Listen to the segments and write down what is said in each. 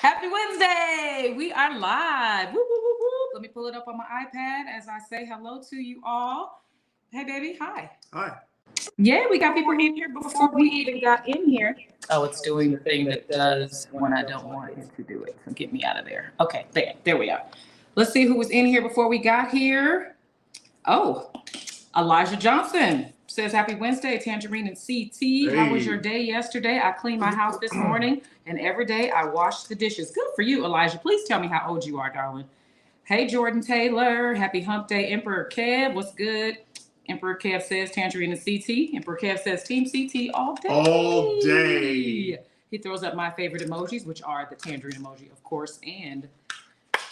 Happy Wednesday! We are live. Whoop, whoop, whoop, whoop. Let me pull it up on my iPad as I say hello to you all. Hey, baby. Hi. Hi. Yeah, we got people in here before we even got in here. Oh, it's doing the thing that does when I don't want it to do it. So get me out of there. Okay, there we are. Let's see who was in here before we got here. Oh, Elijah Johnson says, Happy Wednesday, Tanjareen and CT. Hey. How was your day yesterday? I cleaned my house this morning, and every day I wash the dishes. Good for you, Elijah. Please tell me how old you are, darling. Hey, Jordan Taylor. Happy hump day, Emperor Kev. What's good? Emperor Kev says, Tanjareen and CT. Emperor Kev says, Team CT all day. All day. He throws up my favorite emojis, which are the tangerine emoji, of course, and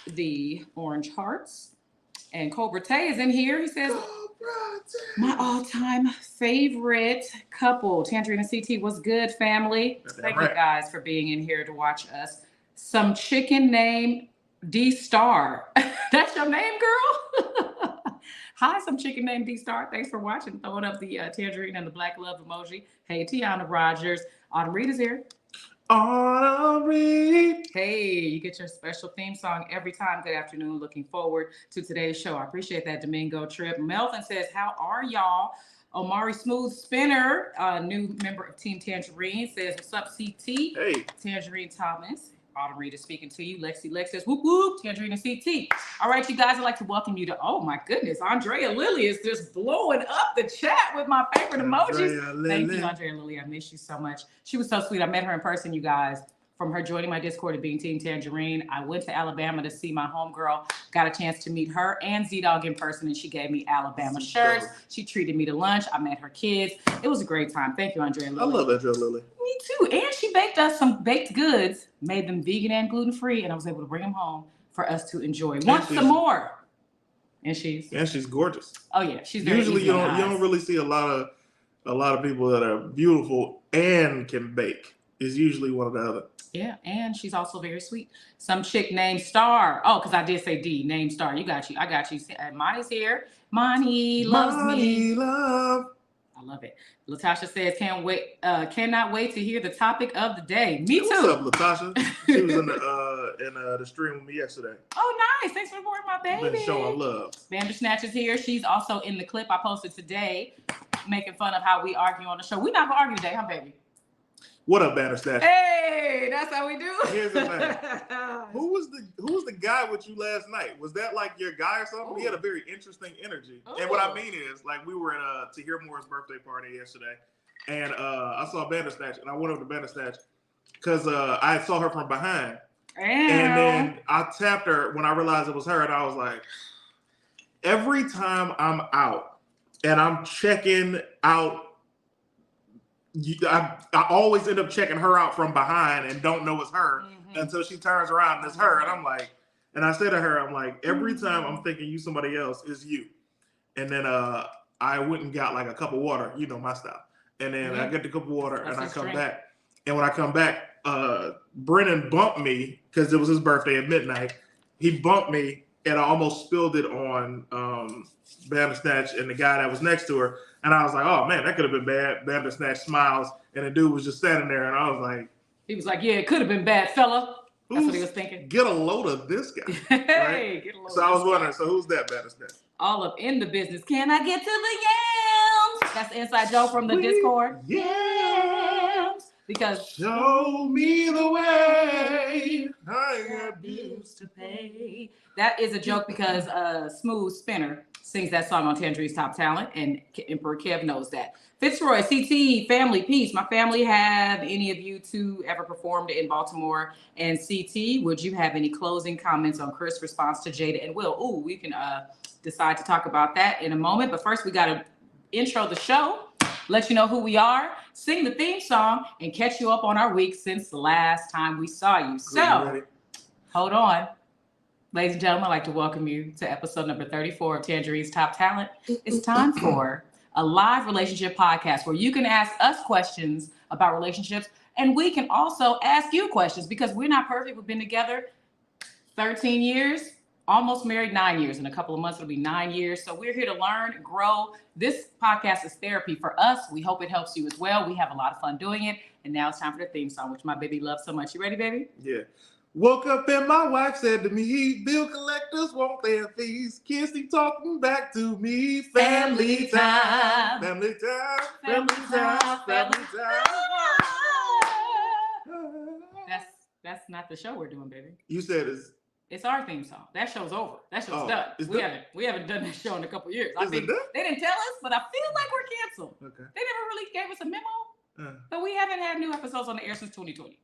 the orange hearts. And Cobra Tay is in here. He says, my all-time favorite couple, Tanjareen and CT. What's good, family? Thank you guys for being in here to watch us. Some chicken named D-Star. That's your name, girl? Hi, some chicken named D-Star. Thanks for watching. Throwing up the tangerine and the black love emoji. Hey, Tiana Rogers. Autumn Reed is here. Autumn Reed. Hey, you get your special theme song every time. Good afternoon. Looking forward to today's show. I appreciate that Domingo trip. Melvin says, how are y'all? Omari Smooth Spinner, new member of Team Tanjareen, says, what's up, CT? Hey. Tanjareen Thomas. Autumn Reed is speaking to you. Lexi Lex says, whoop, whoop, Tanjareen and CT. All right, you guys, I'd like to welcome you to, oh my goodness, Andrea Lilly is just blowing up the chat with my favorite emojis. Thank you, Andrea Lilly. I miss you so much. She was so sweet. I met her in person, you guys. From her joining my Discord and being Team Tanjareen, I went to Alabama to see my homegirl, got a chance to meet her and Z-Dog in person, and she gave me Alabama shirts. She treated me to lunch. I met her kids. It was a great time. Thank you, Andrea Lilly. I love Andrea Lilly. Me too. And she baked us some baked goods, made them vegan and gluten-free, and I was able to bring them home for us to enjoy. Want some more? And she's gorgeous. Oh yeah, she's very usually you don't really see a lot of people that are beautiful and can bake. Is usually one or the other. Yeah, and she's also very sweet. Some chick named Star. Oh, because I did say D, named Star. You got you. I got you. Monty's here. Monty loves me. Love. I love it. Latasha says, cannot wait to hear the topic of the day. Me too. What's up, Latasha? She was in the stream with me yesterday. Oh, nice. Thanks for supporting my baby. Been showing love. Bandersnatch is here. She's also in the clip I posted today, making fun of how we argue on the show. We're not gonna argue today, huh, baby? What up, Bandersnatch? Hey, that's how we do. Here's the thing. Who was the guy with you last night? Was that like your guy or something? Ooh. He had a very interesting energy. Ooh. And what I mean is, like, we were at Tahir Moore's birthday party yesterday, and I saw Bandersnatch, and I went over to Bandersnatch because I saw her from behind. And then I tapped her when I realized it was her, and I was like, every time I'm out and I'm checking out, I always end up checking her out from behind and don't know it's her until she turns around and it's her. And I'm like, and I said to her, I'm like, every time I'm thinking you somebody else, is you. And then I went and got like a cup of water, you know my style. And then I get the cup of water and I come back. And when I come back, Brennan bumped me because it was his birthday at midnight. He bumped me and I almost spilled it on Bandersnatch and the guy that was next to her. And I was like, oh, man, that could have been bad. Bandersnatch smiles, and the dude was just standing there, and I was like... He was like, yeah, it could have been bad, fella. That's what he was thinking. Get a load of this guy. Hey, right? Get a load of this So I was wondering, so who's that Bandersnatch? All up in the business. Can I get to the yams? That's the inside joke from the Discord. Yams. Because... Show me the way. I got bills to pay. That is a joke because Smooth Spinner sings that song on Tangerene's Top Talent, and Emperor Kev knows that. Fitzroy, CT, family, peace. My family, have any of you two ever performed in Baltimore? And CT, would you have any closing comments on Chris' response to Jada and Will? Ooh, we can decide to talk about that in a moment. But first, we got to intro the show, let you know who we are, sing the theme song, and catch you up on our week since the last time we saw you. So, hold on. Ladies and gentlemen, I'd like to welcome you to episode number 34 of Tangereen's Top Talent. It's time for a live relationship podcast where you can ask us questions about relationships, and we can also ask you questions because we're not perfect. We've been together 13 years, almost married 9 years. In a couple of months, it'll be 9 years. So we're here to learn, grow. This podcast is therapy for us. We hope it helps you as well. We have a lot of fun doing it. And now it's time for the theme song, which my baby loves so much. You ready, baby? Yeah. Woke up and my wife said to me, bill collectors want their fees. Kids keep talking back to me. Family time. Family time. Family time. Family time. That's not the show we're doing, baby. You said it's our theme song. That show's over. That show's done. We haven't done that show in a couple years. I think they didn't tell us, but I feel like we're canceled. Okay. They never really gave us a memo. But we haven't had new episodes on the air since 2020.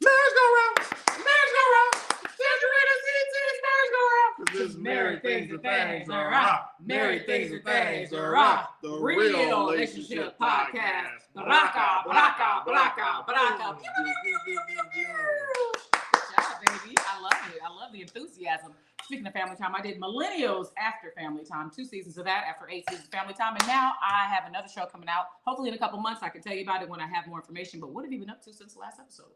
Marriage go round. Marriage go round. Tanjareen and CT's marriage go round. Because married things and things are rock. Married things and things are rock. The Real Relationship Podcast. Baraka, baraka, baraka, baraka. Baby, I love it. I love the enthusiasm. Speaking of Family Time, I did Millennials after Family Time, 2 seasons of that after 8 seasons of Family Time, and now I have another show coming out. Hopefully in a couple months I can tell you about it when I have more information. But what have you been up to since the last episode?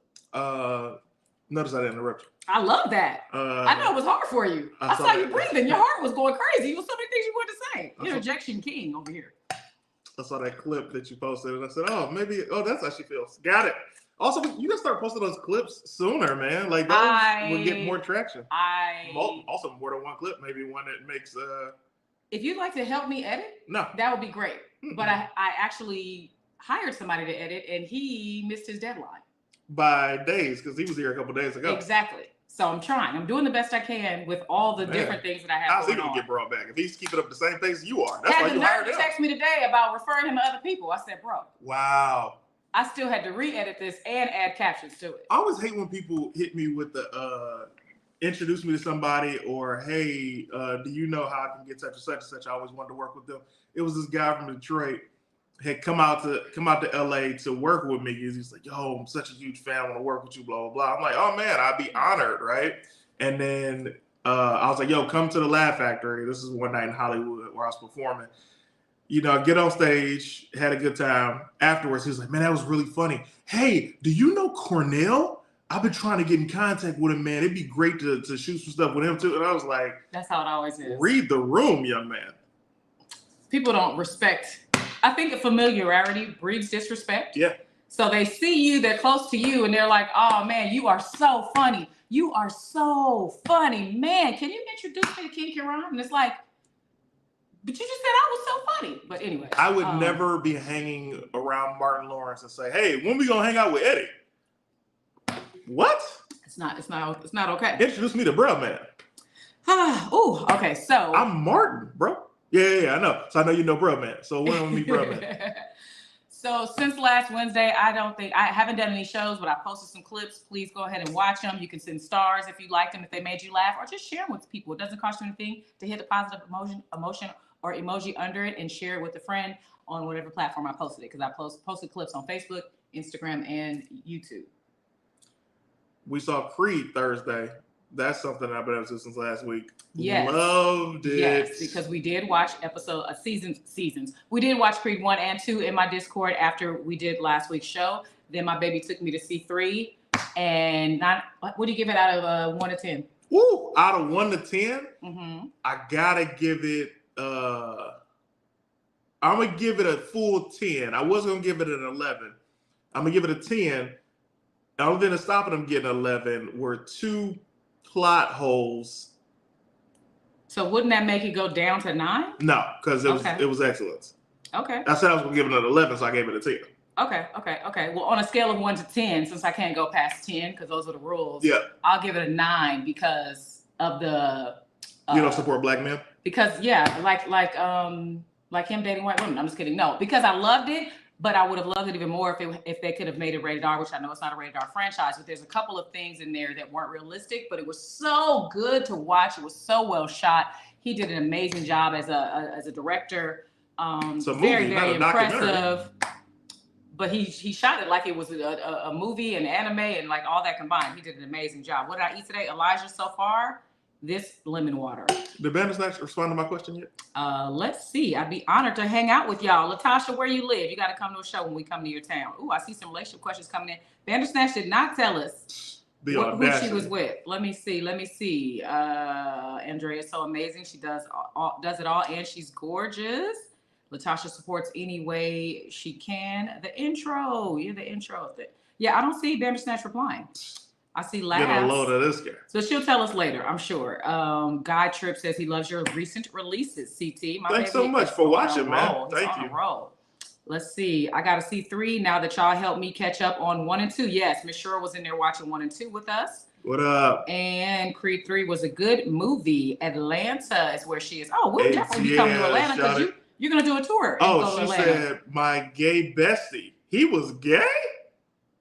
Notice I didn't interrupt you. I love that. I know it was hard for you. I saw you breathing. Your heart was going crazy. It was so many things you wanted to say. Interjection king over here. I saw that clip that you posted, and I said, that's how she feels. Got it. Also, you gotta start posting those clips sooner, man. Like those will get more traction. Also more than one clip, maybe one that makes. If you'd like to help me edit, that would be great. Mm-hmm. But I actually hired somebody to edit, and he missed his deadline by days because he was here a couple days ago. Exactly. So I'm trying. I'm doing the best I can with all the different things that I have. How's he gonna get brought back if he's keeping up the same pace you are? That's why you hired him. Text me today about referring him to other people. I said, bro. Wow. I still had to re-edit this and add captions to it. I always hate when people hit me with the introduce me to somebody or hey, do you know how I can get such and such and such? I always wanted to work with them. It was this guy from Detroit had come out to LA to work with me. He's like, yo, I'm such a huge fan. I want to work with you, blah, blah, blah. I'm like, oh man, I'd be honored, right? And then I was like, yo, come to the Laugh Factory. This is one night in Hollywood where I was performing. Get on stage, had a good time. Afterwards, he was like, man, that was really funny. Hey, do you know Cornell? I've been trying to get in contact with him, man. It'd be great to shoot some stuff with him, too. And I was like, that's how it always is. Read the room, young man. People don't respect. I think familiarity breeds disrespect. Yeah. So they see you, they're close to you, and they're like, oh, man, you are so funny. You are so funny. Man, can you introduce me to King Kiran? And it's like, but you just said I was so funny. But anyway. I would never be hanging around Martin Lawrence and say, hey, when we gonna hang out with Eddie? What? It's not okay. Introduce me to bruh, man. Ooh, okay, so. I'm Martin, bro. Yeah, I know. So I know you know bruh, man. So when will we meet bruh, man? So since last Wednesday, I haven't done any shows, but I posted some clips. Please go ahead and watch them. You can send stars if you liked them, if they made you laugh, or just share them with people. It doesn't cost you anything to hit the positive emotion or emoji under it and share it with a friend on whatever platform I posted it, because I posted clips on Facebook, Instagram, and YouTube. We saw Creed Thursday. That's something I've been up to since last week. Yes. Loved it. Yes, because we did watch seasons. We did watch Creed 1 and 2 in my Discord after we did last week's show. Then my baby took me to see 3. And what do you give it out of 1 to 10? Woo! Out of 1 to 10? Mm-hmm. I gotta give it I'm gonna give it a full 10. I was gonna give it an 11. I'm gonna give it a 10. The only thing that's stopping them getting 11 were 2 plot holes. So wouldn't that make it go down to 9? No, because it was excellence. Okay. I said I was gonna give it an 11, so I gave it a 10. Okay. Well, on a scale of 1 to 10, since I can't go past 10 because those are the rules. Yeah. I'll give it a 9 because of the. You don't support black men? Because like him dating white women. I'm just kidding. No, because I loved it, but I would have loved it even more if they could have made it rated R, which I know it's not a rated R franchise, but there's a couple of things in there that weren't realistic, but it was so good to watch. It was so well shot. He did an amazing job as a director. Very impressive. But he shot it like it was a movie, an anime, and like all that combined. He did an amazing job. What did I eat today? Elijah, so far, this lemon water. Did Bandersnatch respond to my question yet? Let's see. I'd be honored to hang out with y'all. Latasha, where you live? You got to come to a show when we come to your town. Ooh, I see some relationship questions coming in. Bandersnatch did not tell us who she was with. Let me see. Andrea is so amazing. She does it all, and she's gorgeous. Latasha supports any way she can. The intro. Yeah, the intro. Yeah, I don't see Bandersnatch replying. I see Get a laughs. load of this guy. So she'll tell us later, I'm sure. Guy Tripp says he loves your recent releases, CT. Thanks so much for watching, man. Thank you. He's on a roll. Let's see. I got a C3 now that y'all helped me catch up on 1 and 2. Yes, Miss Cheryl was in there watching 1 and 2 with us. What up? And Creed 3 was a good movie. Atlanta is where she is. Oh, we'll definitely be coming to Atlanta because you're going to do a tour. Oh, she said my gay bestie. He was gay?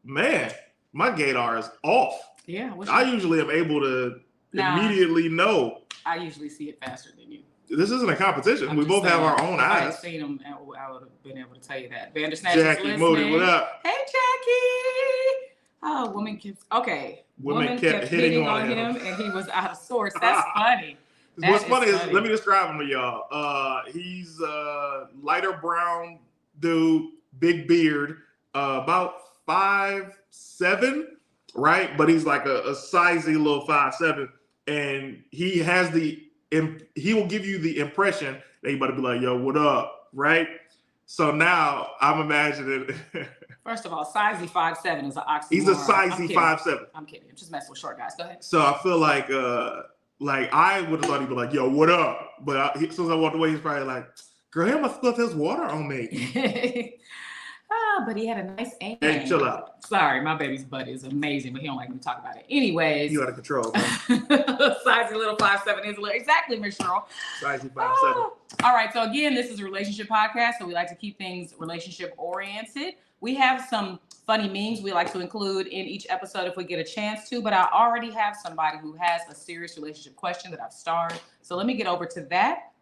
Man, my gaydar is off. Yeah. I usually am able to immediately know. I usually see it faster than you. This isn't a competition. We both have our own eyes. If I had seen him, I would have been able to tell you that. Bandersnatch Jackie Moody, what up? Hey, Jackie. Oh, woman kept hitting on him, and he was out of sorts. That's funny. What's funny is, let me describe him to y'all. He's a lighter brown dude, big beard, about 5'7", right? But he's like a sizey little 5'7", and he will give you the impression that you better be like, yo, what up, right? So now I'm imagining. First of all, sizey 5'7" is an oxymoron. He's a sizey 5'7". I'm kidding. I'm just messing with short guys. Go ahead. So I feel like I would have thought he'd be like, yo, what up? But as soon as I walked away, he's probably like, girl, he must spill his water on me. But he had a nice aim. Hey, chill out. Sorry, my baby's butt is amazing, but he don't like me to talk about it. Anyways. You out of control, man. Sizey little 5'7" is exactly, Miss Cheryl. Sizey 5'7". All right, so again, this is a relationship podcast, so we like to keep things relationship oriented. We have some funny memes we like to include in each episode if we get a chance to, but I already have somebody who has a serious relationship question that I've starred. So let me get over to that.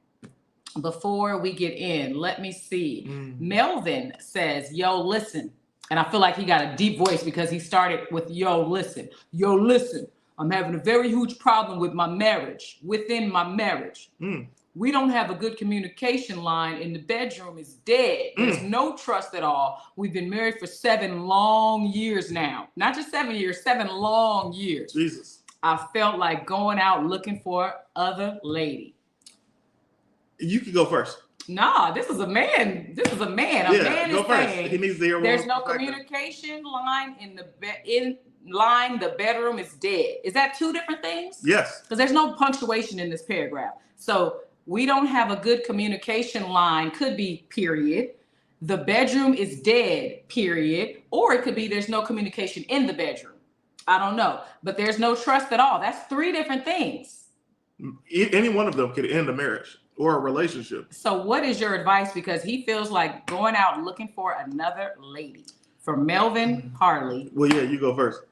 Before we get in, let me see. Melvin says, yo, listen. And I feel like he got a deep voice because he started with, yo, listen. Yo, listen. I'm having a very huge problem with my marriage, within my marriage. We don't have a good communication line, and the bedroom is dead. There's no trust at all. We've been married for 7 long years now. Not just 7 years, 7 long years. Jesus. I felt like going out looking for other lady. You can go first. Nah, this is a man. This is a man. A man is saying he needs to hear there's no communication line in the the bedroom is dead. Is that 2 different things? Yes. Because there's no punctuation in this paragraph. So we don't have a good communication line, could be period. The bedroom is dead, period. Or it could be there's no communication in the bedroom. I don't know. But there's no trust at all. That's 3 different things. Any one of them could end a marriage or a relationship. So what is your advice? Because he feels like going out looking for another lady. From Melvin Harley. Well, yeah, you go first.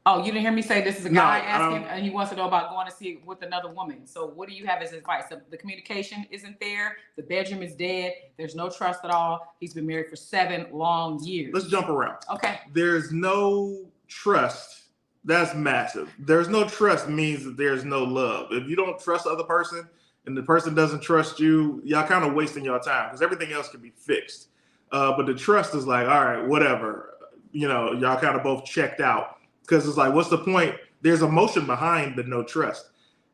Oh, you didn't hear me say this is a guy asking, and he wants to know about going to see it with another woman. So what do you have as advice? The communication isn't there. The bedroom is dead. There's no trust at all. He's been married for 7 long years. Let's jump around. Okay. There's no trust. That's massive. There's no trust means that there's no love. If you don't trust the other person and the person doesn't trust you, y'all kind of wasting your time because everything else can be fixed. But the trust is like, all right, whatever. You know, y'all kind of both checked out. Because it's like, what's the point? There's emotion behind the no trust.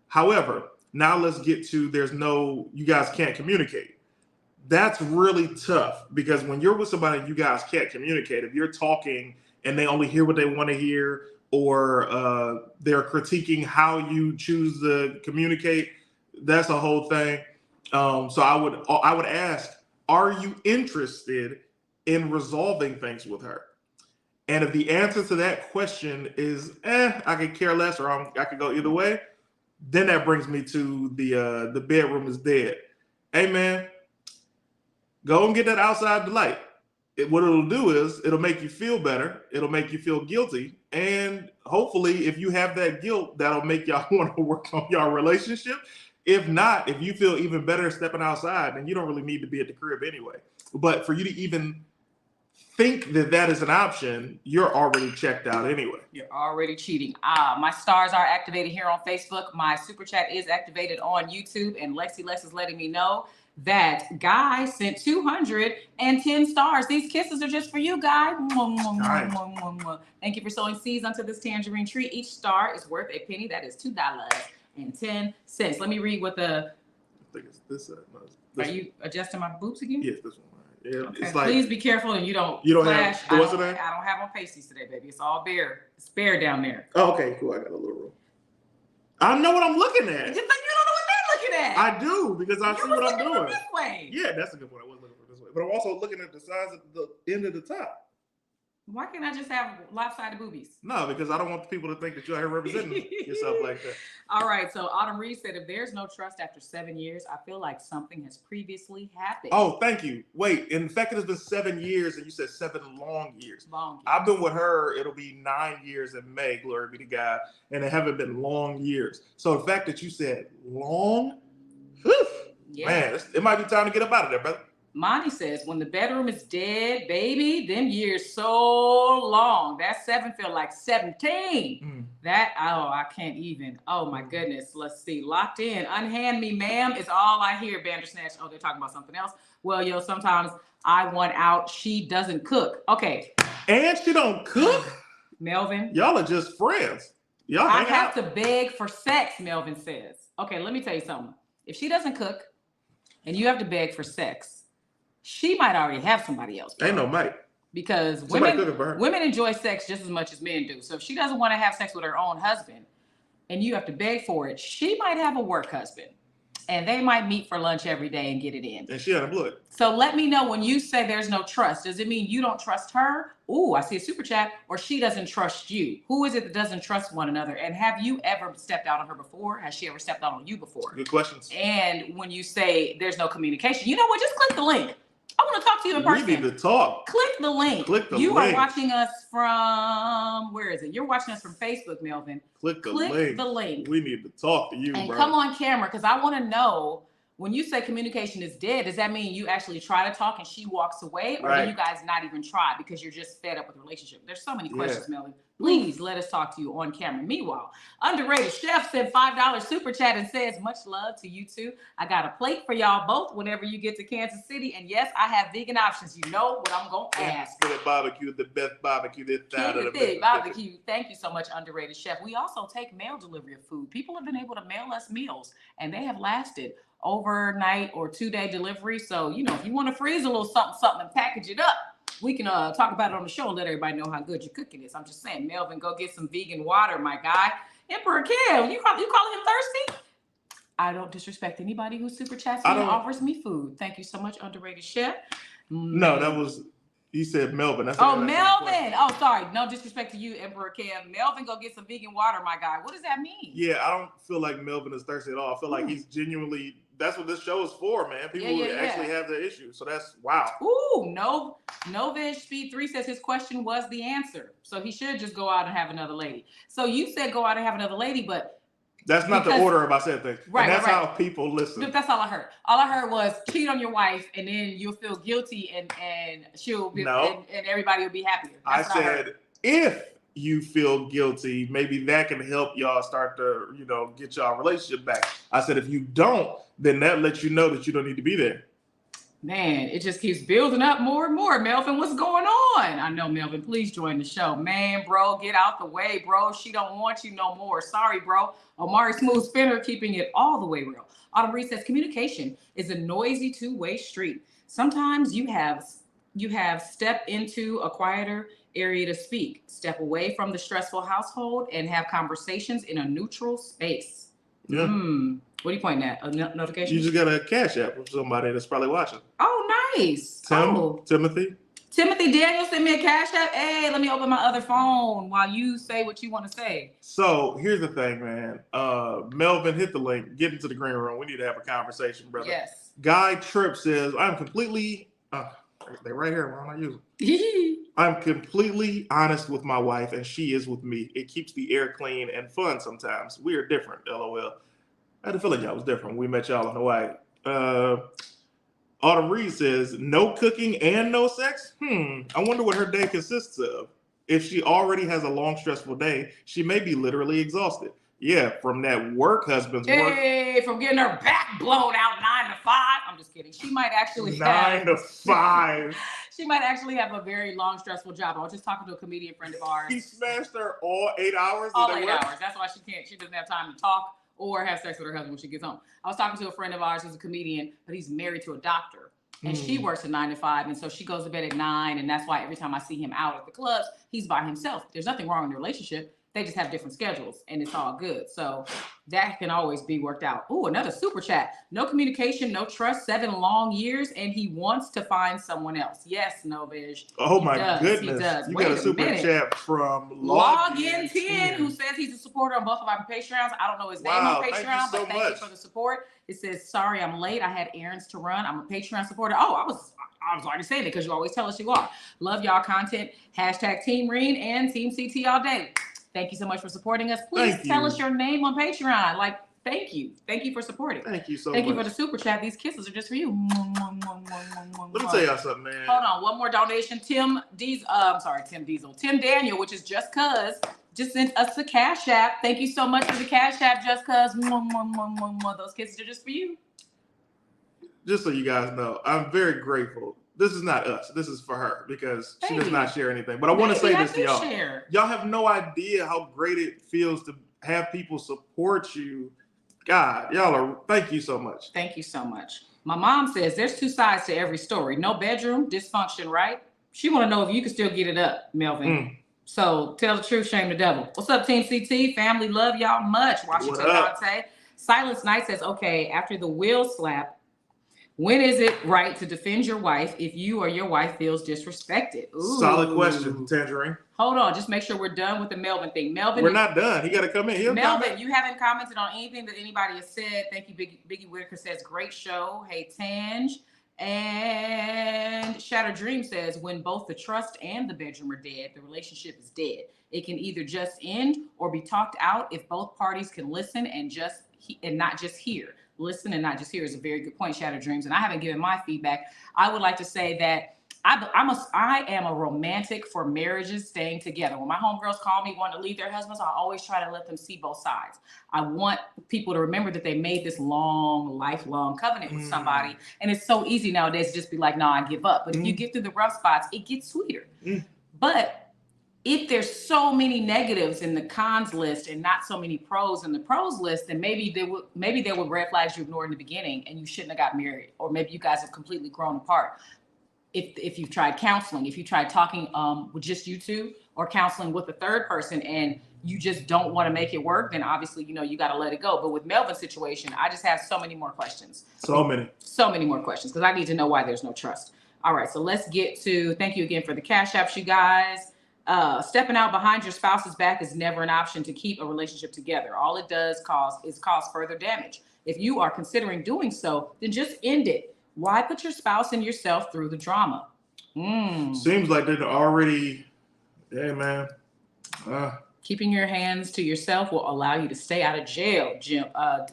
However, now let's get to you guys can't communicate. That's really tough because when you're with somebody and you guys can't communicate, if you're talking and they only hear what they want to hear or they're critiquing how you choose to communicate, that's a whole thing. So I would ask, are you interested in resolving things with her? And if the answer to that question is, I could care less, or I could go either way, then that brings me to the bedroom is dead. Hey, man, go and get that outside delight. What it'll do is it'll make you feel better. It'll make you feel guilty. And hopefully, if you have that guilt, that'll make y'all want to work on your relationship. If not, if you feel even better stepping outside, then you don't really need to be at the crib anyway. But for you to even think that is an option, you're already checked out anyway. You're already cheating. My stars are activated here on Facebook. My super chat is activated on YouTube, and Lexi Lex is letting me know that Guy sent 210 stars. These kisses are just for you, Guy. Thank you for sowing seeds onto this tangerine tree. Each star is worth a penny. That is $2.10. Let me read what I think it's this. Are you adjusting my boobs again? Yes, this one. Yeah, Okay. it's like Please be careful and you don't have flash. what's it name? I don't have on pasties today, baby. It's all bare. It's bare down there. Oh, okay, cool. I got a little room. I know what I'm looking at. Just like you don't know what they're looking at. I do because I see what I'm doing. This way. Yeah, that's a good point. I was looking for it this way, but I'm also looking at the size of the end of the top. Why can't I just have lopsided boobies? No, because I don't want people to think that you're here representing yourself like that. All right. So Autumn Reed said, if there's no trust after 7 years, I feel like something has previously happened. Oh, thank you. Wait, in fact, it has been 7 years, and you said 7 long years. Long years. I've been with her. It'll be 9 years in May. Glory be to God. And it haven't been long years. So the fact that you said long, whew, man, it might be time to get up out of there, brother. Monty says, when the bedroom is dead, baby, them years so long. That 7 feel like 17. That, I can't even. Oh, my goodness. Let's see. Locked in. Unhand me, ma'am, is all I hear. Bandersnatch. Oh, they're talking about something else. Well, yo, sometimes I want out. She doesn't cook. Okay. And she don't cook? Melvin. Y'all are just friends. Y'all I have to beg for sex, Melvin says. Okay, let me tell you something. If she doesn't cook and you have to beg for sex, she might already have somebody else. Bro. Ain't no mate. Because women enjoy sex just as much as men do. So if she doesn't want to have sex with her own husband and you have to beg for it, she might have a work husband. And they might meet for lunch every day and get it in. And she had a blood. So let me know when you say there's no trust. Does it mean you don't trust her? Ooh, I see a super chat. Or she doesn't trust you. Who is it that doesn't trust one another? And have you ever stepped out on her before? Has she ever stepped out on you before? Good questions. And when you say there's no communication, you know what? Just click the link. I want to talk to you in person. We need to talk. Click the link. Click the link. You are watching us from, where is it? You're watching us from Facebook, Melvin. Click the link. We need to talk to you, and bro. Come on camera, because I want to know, when you say communication is dead, does that mean you actually try to talk and she walks away? Or do you guys not even try because you're just fed up with the relationship? There's so many questions, Melvin. Please let us talk to you on camera. Meanwhile, Underrated Chef sent $5 super chat and says, much love to you two. I got a plate for y'all both whenever you get to Kansas City. And yes, I have vegan options. You know what I'm going to ask. Barbecue, the best barbecue this side of the barbecue. Thank you so much, Underrated Chef. We also take mail delivery of food. People have been able to mail us meals and they have lasted overnight or 2-day delivery. So, you know, if you want to freeze a little something and package it up, we can talk about it on the show and let everybody know how good your cooking is. I'm just saying, Melvin, go get some vegan water, my guy. Emperor Kev, you calling him thirsty? I don't disrespect anybody who super chats me and offers me food. Thank you so much, Underrated Chef. No, that was, you said Melvin. Melvin. Oh, sorry. No disrespect to you, Emperor Kev. Melvin, go get some vegan water, my guy. What does that mean? Yeah, I don't feel like Melvin is thirsty at all. I feel like he's genuinely, that's what this show is for, man. People who actually have their issues. So that's, wow. Ooh, Novish Speed 3 says his question was the answer. So he should just go out and have another lady. So you said go out and have another lady, but that's not the order of I said things. Right. And that's how people listen. That's all I heard. All I heard was cheat on your wife and then you'll feel guilty and she'll be and everybody will be happier. That's I said if you feel guilty, maybe that can help y'all start to, get y'all relationship back. I said if you don't, then that lets you know that you don't need to be there. Man, it just keeps building up more and more. Melvin, what's going on? I know, Melvin, please join the show. Man, bro, get out the way, bro. She don't want you no more. Sorry, bro. Omari Smooth Spinner keeping it all the way real. Autumn Reed says communication is a noisy two-way street. Sometimes you have step into a quieter area to speak. Step away from the stressful household and have conversations in a neutral space. Yeah. What are you pointing at? A notification? You just got a cash app from somebody that's probably watching. Oh, nice. Timothy Daniel sent me a cash app. Hey, let me open my other phone while you say what you want to say. So here's the thing, man. Melvin, hit the link. Get into the green room. We need to have a conversation, brother. Yes. Guy Tripp says, I'm completely... they're right here. Why don't I use them? I'm completely honest with my wife, and she is with me. It keeps the air clean and fun sometimes. We are different, LOL. I had a feeling y'all was different when we met y'all in Hawaii. Autumn Reed says, no cooking and no sex? I wonder what her day consists of. If she already has a long, stressful day, she may be literally exhausted. Yeah, from that work husband's work. Hey, from getting her back blown out 9 to 5. I'm just kidding. She might actually 9 to 5. She might actually have a very long, stressful job. I was just talking to a comedian friend of ours. He smashed her all 8 hours? All 8 hours. That's why she doesn't have time to talk or have sex with her husband when she gets home. I was talking to a friend of ours who's a comedian, but he's married to a doctor. and she works a 9 to 5, and so she goes to bed at 9, and that's why every time I see him out at the clubs, he's by himself. There's nothing wrong in the relationship. They just have different schedules, and it's all good. So that can always be worked out. Oh, another super chat. No communication, no trust, 7 long years, and he wants to find someone else. Yes, Novij. Oh my goodness. He does. You Wait got a super minute. chat from Login 10, who says he's a supporter on both of our Patreons. I don't know his name on Patreon, but thank you for the support. It says, sorry, I'm late. I had errands to run. I'm a Patreon supporter. Oh, I was already saying it because you always tell us you are. Love y'all content. Hashtag Team Reen and Team CT all day. Thank you so much for supporting us. Please tell us your name on Patreon. Like, thank you. Thank you for supporting. Thank you so much. Thank you for the super chat. These kisses are just for you. Let me tell y'all something, man. Hold on. One more donation. Tim Daniel, which is Just Cuz, just sent us the Cash App. Thank you so much for the Cash App, Just Cuz. Those kisses are just for you. Just so you guys know, I'm very grateful. This is not us. This is for her because she does not share anything. But I want to say this to y'all. Y'all have no idea how great it feels to have people support you. God, thank you so much. Thank you so much. My mom says there's 2 sides to every story. No bedroom, dysfunction, right? She want to know if you can still get it up, Melvin. So tell the truth, shame the devil. What's up, Team CT? Family, love y'all much. Washington Dante. Silence Night says, okay, after the wheel slap, when is it right to defend your wife if you or your wife feels disrespected? Ooh. Solid question, Tanjareen. Hold on, just make sure we're done with the Melvin thing. Melvin, we're not done. He got to come in. Melvin, you haven't commented on anything that anybody has said. Thank you, Biggie Whitaker says, great show. Hey, Tanj. And Shattered Dream says, when both the trust and the bedroom are dead, the relationship is dead. It can either just end or be talked out if both parties can listen and not just hear. Listen and not just hear is a very good point, Shattered Dreams. And I haven't given my feedback. I would like to say that I am a romantic for marriages staying together. When my homegirls call me wanting to leave their husbands, I always try to let them see both sides. I want people to remember that they made this lifelong covenant with somebody. And it's so easy nowadays to just be like, no, I give up. But if you get through the rough spots, it gets sweeter. But if there's so many negatives in the cons list and not so many pros in the pros list, then maybe there were red flags you ignored in the beginning and you shouldn't have got married. Or maybe you guys have completely grown apart. If you've tried counseling, if you tried talking with just you two or counseling with a third person and you just don't want to make it work, then obviously, you got to let it go. But with Melvin's situation, I just have so many more questions. So many more questions because I need to know why there's no trust. All right, so let's get to, thank you again for the Cash Apps, you guys. Stepping out behind your spouse's back is never an option to keep a relationship together. All it does is cause further damage. If you are considering doing so, then just end it. Why put your spouse and yourself through the drama? Seems like they're already, hey man. Keeping your hands to yourself will allow you to stay out of jail.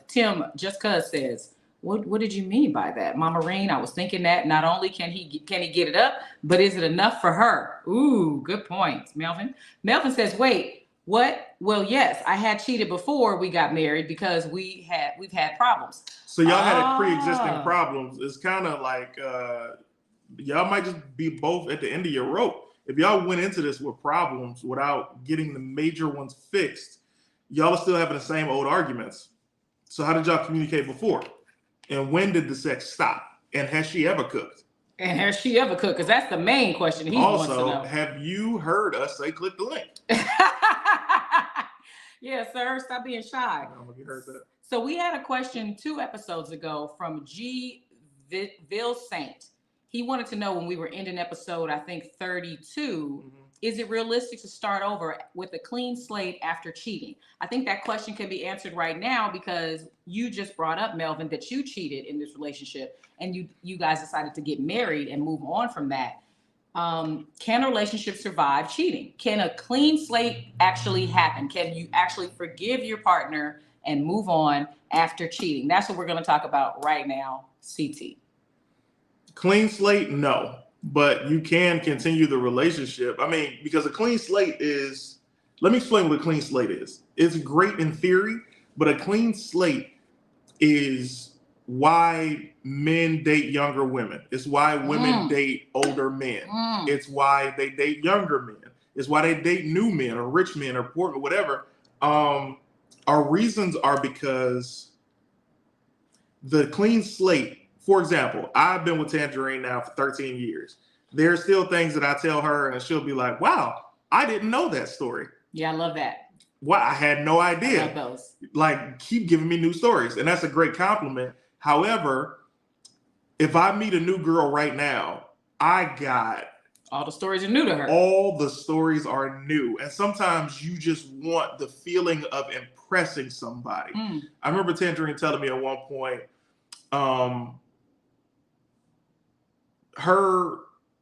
Tim, Just Cuz says, what did you mean by that? Mama Reen, I was thinking that not only can he get it up, but is it enough for her? Ooh, good point, Melvin. Melvin says, wait, what? Well, yes, I had cheated before we got married because we've had problems. So y'all had pre-existing problems. It's kind of like y'all might just be both at the end of your rope. If y'all went into this with problems without getting the major ones fixed, y'all are still having the same old arguments. So how did y'all communicate before? And when did the sex stop? And has she ever cooked? Because that's the main question he wants to know. Also, have you heard us say click the link? Yeah, sir. Stop being shy. I don't know if you heard that. So we had a question 2 episodes ago from G. Ville Saint. He wanted to know when we were ending episode, I think 32, is it realistic to start over with a clean slate after cheating? I think that question can be answered right now because you just brought up, Melvin, that you cheated in this relationship and you guys decided to get married and move on from that. Can a relationship survive cheating? Can a clean slate actually happen? Can you actually forgive your partner and move on after cheating? That's what we're going to talk about right now, CT. Clean slate, no. But you can continue the relationship. I mean, because a clean slate is, let me explain what a clean slate is. It's great in theory, but a clean slate is why men date younger women. It's why women date older men. It's why they date younger men. It's why they date new men or rich men or poor or whatever. Our reasons are because the clean slate for example, I've been with Tanjareen now for 13 years. There's still things that I tell her and she'll be like, wow, I didn't know that story. Yeah, I love that. Well, I had no idea. I love those. Like, keep giving me new stories. And that's a great compliment. However, if I meet a new girl right now, I got all the stories are new to her. All the stories are new. And sometimes you just want the feeling of impressing somebody. I remember Tanjareen telling me at one point,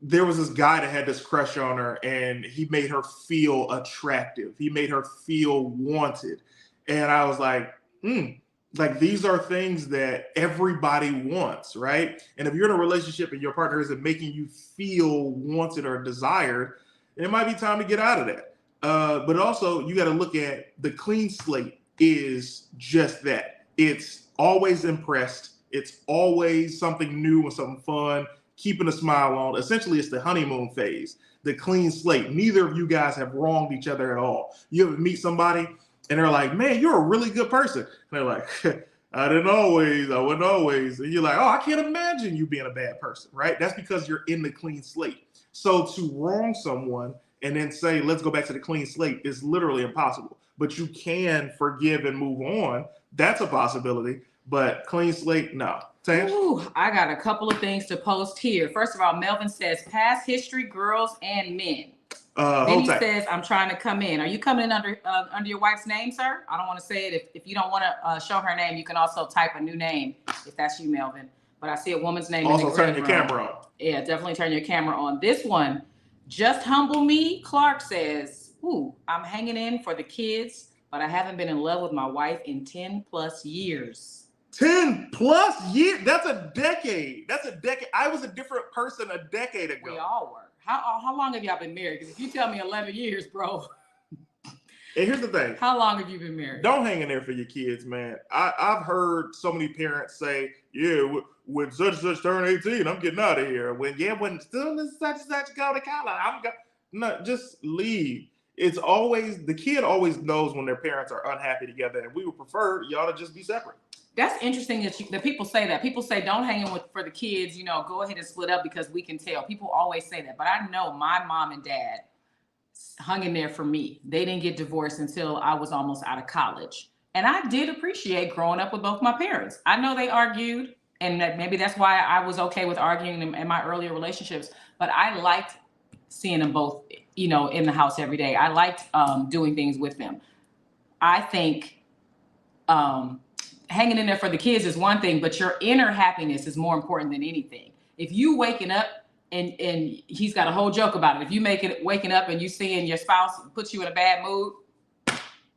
there was this guy that had this crush on her and he made her feel attractive. He made her feel wanted. And I was like, like these are things that everybody wants, right? And if you're in a relationship and your partner isn't making you feel wanted or desired, it might be time to get out of that. But also you got to look at the clean slate is just that. It's always impressed. It's always something new and something fun. Keeping a smile on. Essentially, it's the honeymoon phase, the clean slate. Neither of you guys have wronged each other at all. You ever meet somebody and they're like, man, you're a really good person. And they're like, I wouldn't always. And you're like, oh, I can't imagine you being a bad person, right? That's because you're in the clean slate. So to wrong someone and then say, let's go back to the clean slate is literally impossible. But you can forgive and move on. That's a possibility. But clean slate, no. Ooh, I got a couple of things to post here. First of all, Melvin says past history, girls and men. Then he says, I'm trying to come in. Are you coming in under your wife's name, sir? I don't want to say it. If you don't want to show her name, you can also type a new name if that's you, Melvin. But I see a woman's name. Also in the turn your camera on. Yeah, definitely turn your camera on. This one, just humble me. Clark says, ooh, I'm hanging in for the kids, but I haven't been in love with my wife in 10 plus years. 10 plus years? That's a decade. I was a different person a decade ago. We all were. How long have y'all been married? Because if you tell me 11 years, bro. And here's the thing. How long have you been married? Don't hang in there for your kids, man. I've heard so many parents say, yeah, when such and such turn 18, I'm getting out of here. When still such and such go to college, no, just leave. It's always, the kid always knows when their parents are unhappy together, and we would prefer y'all to just be separate. That's interesting that people say that. People say don't hang in for the kids, go ahead and split up because we can tell. People always say that. But I know my mom and dad hung in there for me. They didn't get divorced until I was almost out of college. And I did appreciate growing up with both my parents. I know they argued, and maybe that's why I was okay with arguing in my earlier relationships. But I liked seeing them both, in the house every day. I liked doing things with them. I think hanging in there for the kids is one thing, but your inner happiness is more important than anything. If you waking up and he's got a whole joke about it. If you waking up and you seeing your spouse puts you in a bad mood,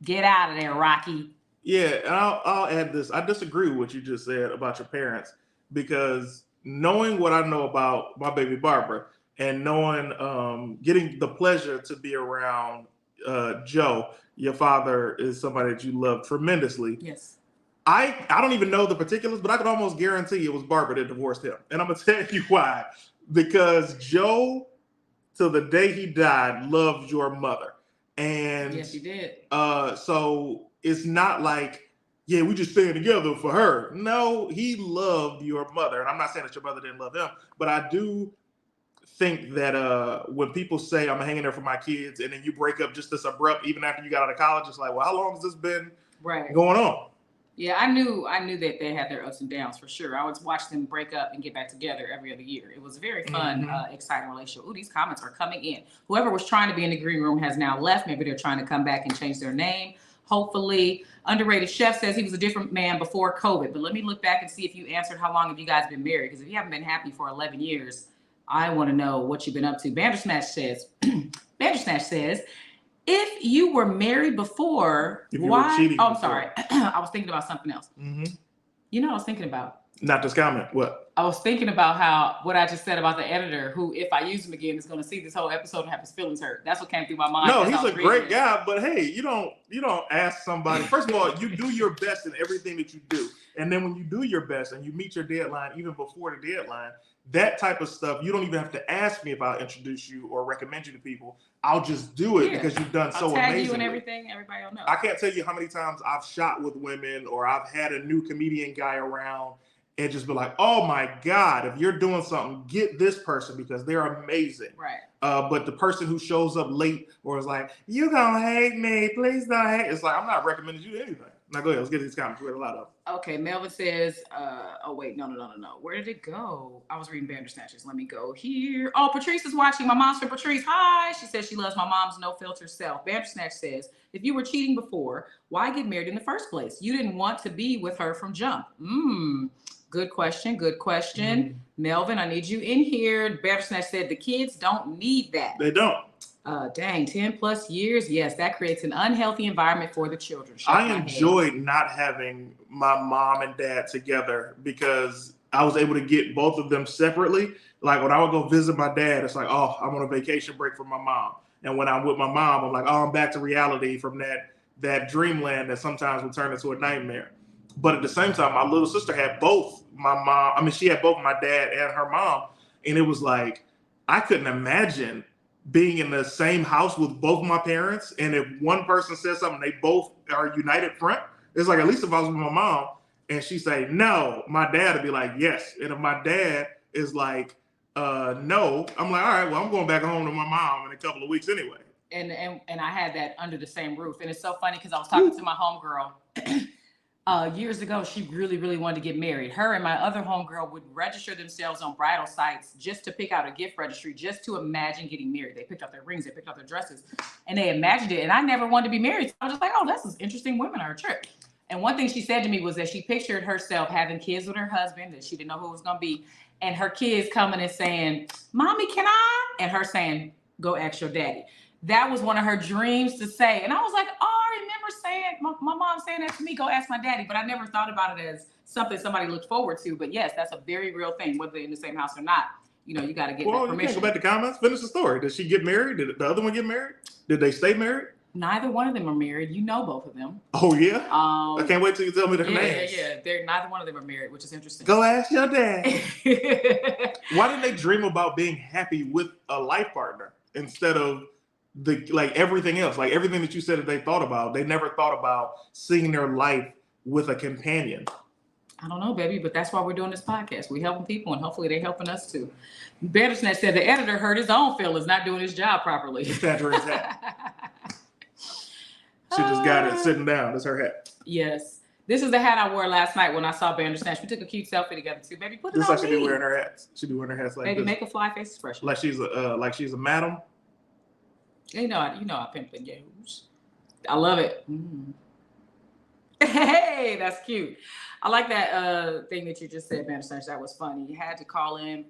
get out of there, Rocky. Yeah, and I'll add this. I disagree with what you just said about your parents, because knowing what I know about my baby Barbara and knowing, getting the pleasure to be around Joe, your father is somebody that you love tremendously. Yes. I don't even know the particulars, but I could almost guarantee it was Barbara that divorced him. And I'm going to tell you why. Because Joe, till the day he died, loved your mother. And yes, he did. So it's not like, yeah, we just staying together for her. No, he loved your mother. And I'm not saying that your mother didn't love him, but I do think that when people say I'm hanging there for my kids and then you break up just this abrupt, even after you got out of college, it's like, well, how long has this been going on? Yeah, I knew that they had their ups and downs for sure. I would watch them break up and get back together every other year. It was a very fun, exciting relationship. Ooh, these comments are coming in. Whoever was trying to be in the green room has now left. Maybe they're trying to come back and change their name. Hopefully. Underrated Chef says he was a different man before COVID. But let me look back and see if you answered how long have you guys been married. Because if you haven't been happy for 11 years, I want to know what you've been up to. Bandersnatch says, if you were married before, why? Oh, I'm sorry. I was thinking about something else. Mm-hmm. You know what I was thinking about? Not this comment. What? I was thinking about what I just said about the editor who, if I use him again, is going to see this whole episode and have his feelings hurt. That's what came through my mind. No, he's a great guy, but hey, you don't ask somebody. First of all, you do your best in everything that you do. And then when you do your best and you meet your deadline, even before the deadline, that type of stuff, you don't even have to ask me if I'll introduce you or recommend you to people. I'll just do it because you've done so amazing. I'll tag you and everything. Everybody will know. I can't tell you how many times I've shot with women or I've had a new comedian guy around and just be like, oh my God, if you're doing something, get this person because they're amazing. Right. But the person who shows up late or is like, you gonna hate me, please don't hate. It's like, I'm not recommending you anything. Now go ahead, let's get these comments. We had a lot of them. Okay, Melvin says, oh wait, no. Where did it go? I was reading Bandersnatches. Let me go here. Oh, Patrice is watching. My mom's from Patrice. Hi. She says she loves my mom's no filter self. Bandersnatch says, if you were cheating before, why get married in the first place? You didn't want to be with her from jump. Good question. Melvin, I need you in here. Bandersnatch said the kids don't need that. They don't. Dang, 10 plus years. Yes, that creates an unhealthy environment for the children. I enjoyed not having my mom and dad together because I was able to get both of them separately. Like when I would go visit my dad, it's like, oh, I'm on a vacation break from my mom. And when I'm with my mom, I'm like, oh, I'm back to reality from that dreamland that sometimes will turn into a nightmare. But at the same time, my little sister had both my mom. I mean, she had both my dad and her mom. And it was like, I couldn't imagine being in the same house with both my parents, and if one person says something, they both are united front. It's like, at least if I was with my mom and she say no, my dad would be like yes. And if my dad is like no, I'm like, all right, well, I'm going back home to my mom in a couple of weeks anyway. And I had that under the same roof, and it's so funny because I was talking to my homegirl. Years ago, she really wanted to get married. Her and my other homegirl would register themselves on bridal sites just to pick out a gift registry, just to imagine getting married. They picked out their rings, they picked out their dresses, and they imagined it. And I never wanted to be married. So I was just like, oh, that's interesting women are a trip. And one thing she said to me was that she pictured herself having kids with her husband, that she didn't know who it was going to be, and her kids coming and saying, Mommy, can I? And her saying, go ask your daddy. That was one of her dreams to say. And I was like, oh, I remember saying, my mom saying that to me, go ask my daddy. But I never thought about it as something somebody looked forward to. But yes, that's a very real thing, whether they're in the same house or not. You know, you got to get that permission. You can't go back to comments. Finish the story. Did she get married? Did the other one get married? Did they stay married? Neither one of them are married. You know both of them. Oh, yeah? I can't wait till you tell me their names. Yeah. Neither one of them are married, which is interesting. Go ask your dad. Why didn't they dream about being happy with a life partner instead of everything else, like everything that you said that they thought about? They never thought about seeing their life with a companion. I don't know, baby, but that's why we're doing this podcast. We're helping people, and hopefully they're helping us too. Bandersnatch said the editor hurt his own feelings not doing his job properly. Tanjarene's hat. She just got it sitting down. That's her hat. Yes. This is the hat I wore last night when I saw Bandersnatch. We took a cute selfie together too. Baby, put it on me. This is how she be wearing her hats. She be wearing her hats like baby, this. Make a fly face expression. Like she's a madam. You know I pimp the games. I love it. Hey, that's cute. I like that thing that you just said, Bandersnatch. That was funny. You had to call in.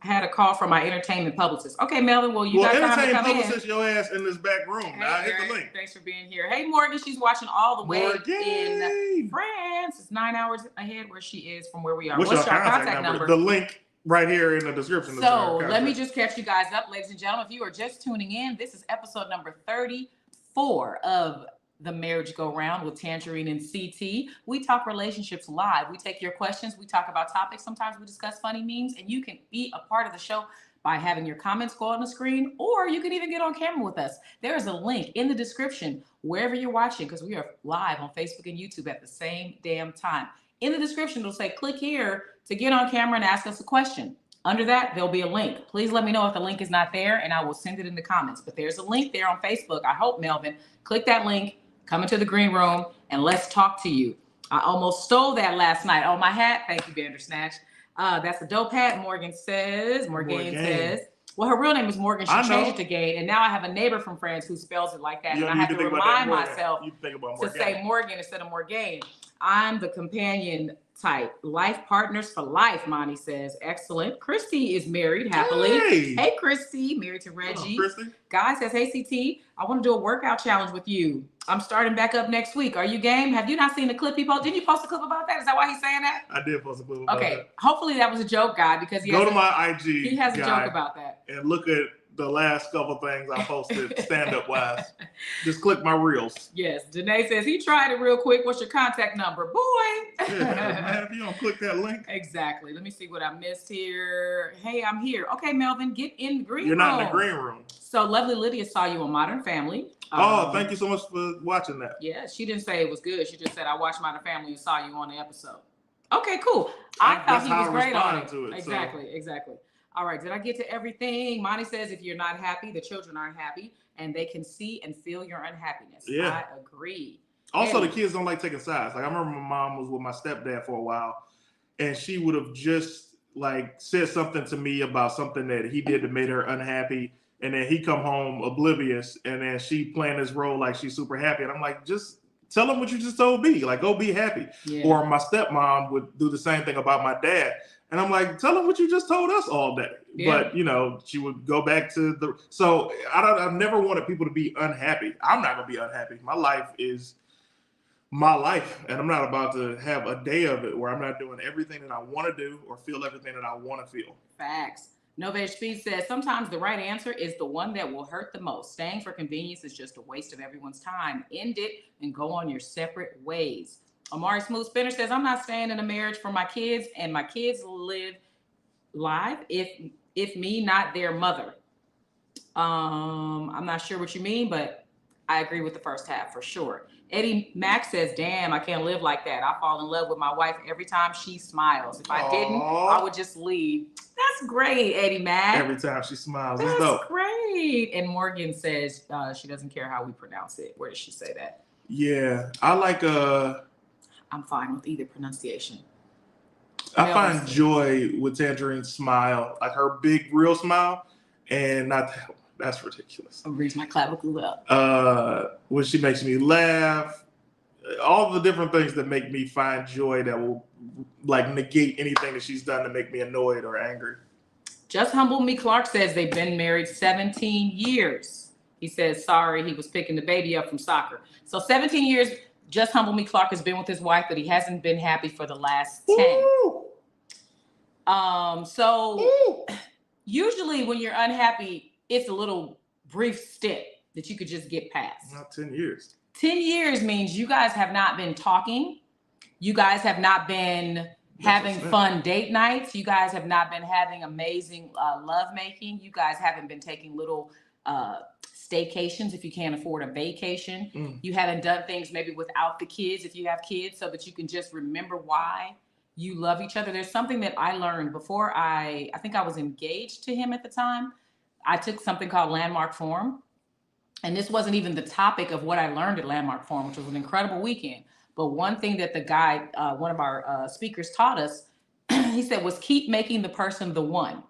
I had a call from my entertainment publicist. Okay, Melvin, you got time to come in. Publicist your ass in this back room. Hey, now hit the link. Thanks for being here. Hey, Morgan, she's watching all the way in France. It's 9 hours ahead where she is from where we are. What's your contact number? The link right here in the description. So let me just catch you guys up, ladies and gentlemen. If you are just tuning in, this is episode number 34 of The Marriage Go Round with Tanjareen and CT. We talk relationships live. We take your questions. We talk about topics. Sometimes we discuss funny memes, and you can be a part of the show by having your comments go on the screen, or you can even get on camera with us. There is a link in the description wherever you're watching, because we are live on Facebook and YouTube at the same damn time. In the description, it'll say click here to get on camera and ask us a question. Under that, there'll be a link. Please let me know if the link is not there, and I will send it in the comments. But there's a link there on Facebook. I hope, Melvin, click that link, come into the green room, and let's talk to you. I almost stole that last night. Oh, my hat. Thank you, Bandersnatch. That's a dope hat, Morgan says. Well, her real name is Morgan. She changed it to Gain, and now I have a neighbor from France who spells it like that, and I have to remind myself to say Morgan instead of Morgan. I'm the companion type. Life partners for life, Monty says. Excellent. Christy is married happily. Hey Christy, married to Reggie. Guy says, hey CT, I want to do a workout challenge with you. I'm starting back up next week. Are you game? Have you not seen the clip he posted? Didn't you post a clip about that? Is that why he's saying that? I did post a clip about that. Okay. Hopefully that was a joke, Guy, because go to my IG. He has a joke about that. And look at the last couple things I posted stand-up wise. Just click my reels. Yes. Janae says he tried it real quick. What's your contact number? Boy. Yeah, man, if you don't click that link. Exactly. Let me see what I missed here. Hey, I'm here. Okay, Melvin, get in the green room. You're not in the green room. So lovely Lydia saw you on Modern Family. Thank you so much for watching that. Yeah, she didn't say it was good. She just said I watched Modern Family and saw you on the episode. Okay, cool. I thought That's he how was I great on responded it. to it, so. Exactly. All right, did I get to everything? Monty says if you're not happy, the children aren't happy, and they can see and feel your unhappiness. Yeah. I agree. Also, Eddie. the kids don't like taking sides. Like I remember my mom was with my stepdad for a while, and she would have just like said something to me about something that he did that made her unhappy, and then he come home oblivious, and then she playing this role like she's super happy, and I'm like, just tell him what you just told me, like go be happy. Yeah. Or my stepmom would do the same thing about my dad, and I'm like, tell him what you just told us all day. Yeah. But you know, she would go back to the. So I've never wanted people to be unhappy. I'm not gonna be unhappy. My life is my life, and I'm not about to have a day of it where I'm not doing everything that I want to do or feel everything that I want to feel. Facts. Novage Speed says sometimes the right answer is the one that will hurt the most. Staying for convenience is just a waste of everyone's time. End it and go on your separate ways. Amari Smooth Spinner says I'm not staying in a marriage for my kids, and my kids live live if me, not their mother. I'm not sure what you mean, but I agree with the first half for sure. Eddie Mack says, damn, I can't live like that. I fall in love with my wife every time she smiles. If I didn't, I would just leave. That's great, Eddie Mack. Every time she smiles. That's great. And Morgan says she doesn't care how we pronounce it. Where does she say that? Yeah, I like I'm fine with either pronunciation. I find joy with Tanjarene's smile, like her big real smile, and not that one. That's ridiculous. I'll raise my clavicle up. When she makes me laugh, all the different things that make me find joy that will like negate anything that she's done to make me annoyed or angry. Just Humble Me Clark says they've been married 17 years. He says, sorry, he was picking the baby up from soccer. So 17 years, Just Humble Me Clark has been with his wife, but he hasn't been happy for the last 10. Ooh. So usually when you're unhappy, it's a little brief stint that you could just get past. Not 10 years. 10 years means you guys have not been talking. You guys have not been having fun date nights. You guys have not been having amazing love making. You guys haven't been taking little staycations if you can't afford a vacation. You haven't done things maybe without the kids if you have kids so that you can just remember why you love each other. There's something that I learned before I think I was engaged to him at the time. I took something called Landmark Forum. And this wasn't even the topic of what I learned at Landmark Forum, which was an incredible weekend. But one thing that the guy, one of our speakers taught us, he said was keep making the person the one.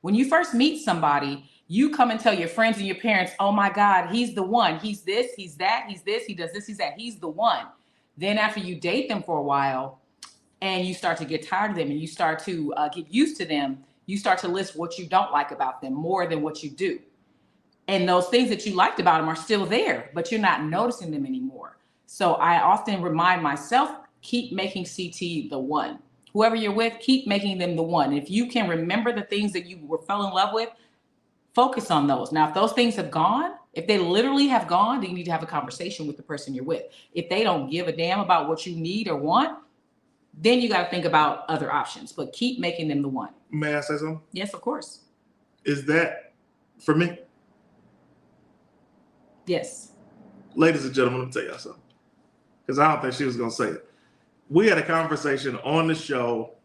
When you first meet somebody, you come and tell your friends and your parents, oh my God, he's the one. He's this, he's that, he's this, he does this, he's that. He's the one. Then after you date them for a while and you start to get tired of them and you start to get used to them, you start to list what you don't like about them more than what you do. And those things that you liked about them are still there, but you're not noticing them anymore. So I often remind myself, keep making CT the one. Whoever you're with, keep making them the one. If you can remember the things that you fell in love with, focus on those. Now, if those things have gone, if they literally have gone, then you need to have a conversation with the person you're with. If they don't give a damn about what you need or want, then you got to think about other options, but keep making them the one. May I say something? Yes, of course. Is that for me? Yes. Ladies and gentlemen, let me tell y'all something. Because I don't think she was going to say it. We had a conversation on the show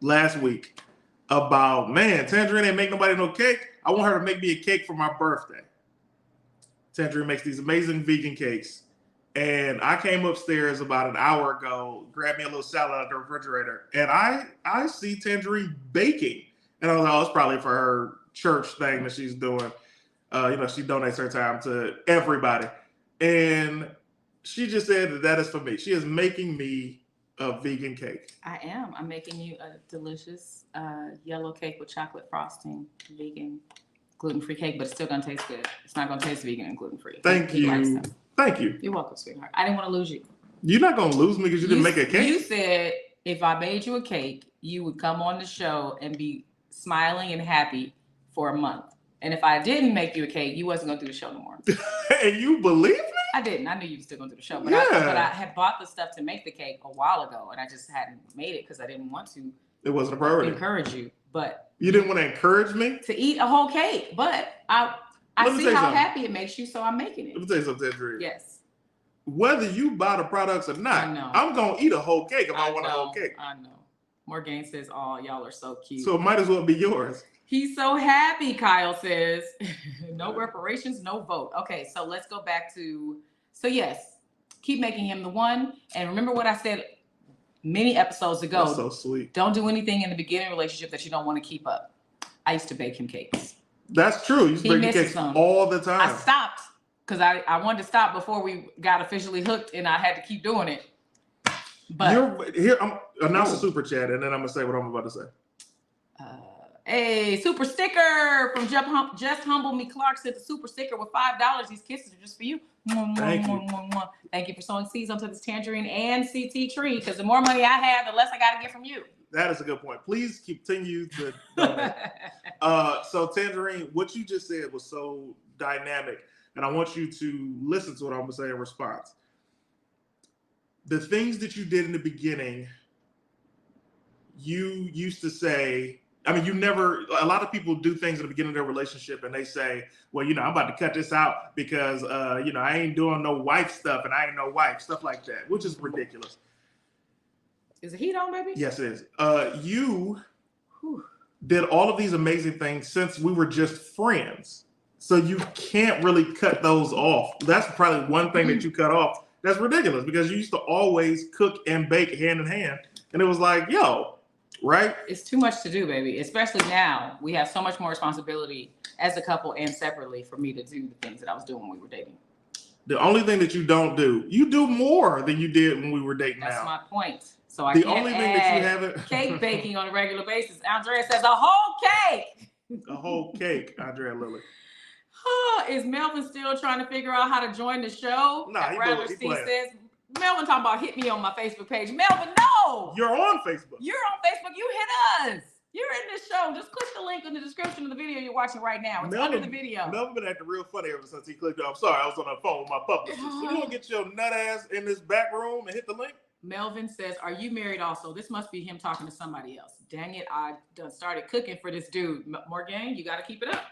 last week about, man, Tanjareen ain't make nobody no cake. I want her to make me a cake for my birthday. Tanjareen makes these amazing vegan cakes. And I came upstairs about an hour ago, grabbed me a little salad out of the refrigerator, and I see Tanjareen baking. And I was like, oh, it's probably for her church thing that she's doing. She donates her time to everybody. And she just said that is for me. She is making me a vegan cake. I am. I'm making you a delicious yellow cake with chocolate frosting, vegan, gluten-free cake, but it's still going to taste good. It's not going to taste vegan and gluten-free. Thank you. Thank you. You're welcome, sweetheart. I didn't want to lose you. You're not going to lose me because you didn't make a cake? You said if I made you a cake, you would come on the show and be smiling and happy for a month. And if I didn't make you a cake, you wasn't going to do the show no more. And you believe me? I didn't. I knew you were still going to do the show. But, yeah. but I had bought the stuff to make the cake a while ago, and I just hadn't made it because I didn't want to. It wasn't a priority. Encourage you. But you didn't want to encourage me? To eat a whole cake. But I see how happy it makes you, so I'm making it. Let me tell you something, Tanjareen. Yes. whether you buy the products or not, I'm gonna eat a whole cake if I want a whole cake. I know. Morgan says, "Oh, y'all are so cute." So it might as well be yours. He's so happy, Kyle says. No reparations, no vote. Okay, so let's go back to, so yes, keep making him the one. And remember what I said many episodes ago. That's so sweet. Don't do anything in the beginning relationship that you don't want to keep up. I used to bake him cakes. That's true. You used to bake cakes all the time. I stopped because I wanted to stop before we got officially hooked and I had to keep doing it. But I'm announce a super chat and then I'm gonna say what I'm about to say. Hey, super sticker from Just Humble Me Clark sent the super sticker with $5. These kisses are just for you. Thank you. Thank you for sowing seeds onto this tangerine and CT tree, because the more money I have, the less I got to get from you. That is a good point. Please continue to donate. So Tanjareen, what you just said was so dynamic, and I want you to listen to what I'm going to say in response. The things that you did in the beginning, you used to say, I mean, a lot of people do things in the beginning of their relationship and they say, well, I'm about to cut this out because, I ain't doing no wife stuff and I ain't no wife, stuff like that, which is ridiculous. Is the heat on, baby? Yes, it is. You did all of these amazing things since we were just friends. So you can't really cut those off. That's probably one thing that you cut off. That's ridiculous because you used to always cook and bake hand in hand. And it was like, yo, right? It's too much to do, baby. Especially now, we have so much more responsibility as a couple and separately for me to do the things that I was doing when we were dating. The only thing that you don't do, you do more than you did when we were dating. That's now. My point. So I the can't only thing that you haven't cake baking on a regular basis. Andrea says a whole cake. A whole cake, Andrea Lily. Is Melvin still trying to figure out how to join the show? Nah, he says, Melvin talking about hit me on my Facebook page. Melvin, no! You're on Facebook. You're on Facebook. You hit us. You're in this show. Just click the link in the description of the video you're watching right now. It's under the video. Melvin been acting real funny ever since he clicked it. I'm sorry, I was on the phone with my publicist. So you want to get your nut ass in this back room and hit the link? Melvin says, are you married also? This must be him talking to somebody else. Dang it, I done started cooking for this dude. Morgan, you got to keep it up.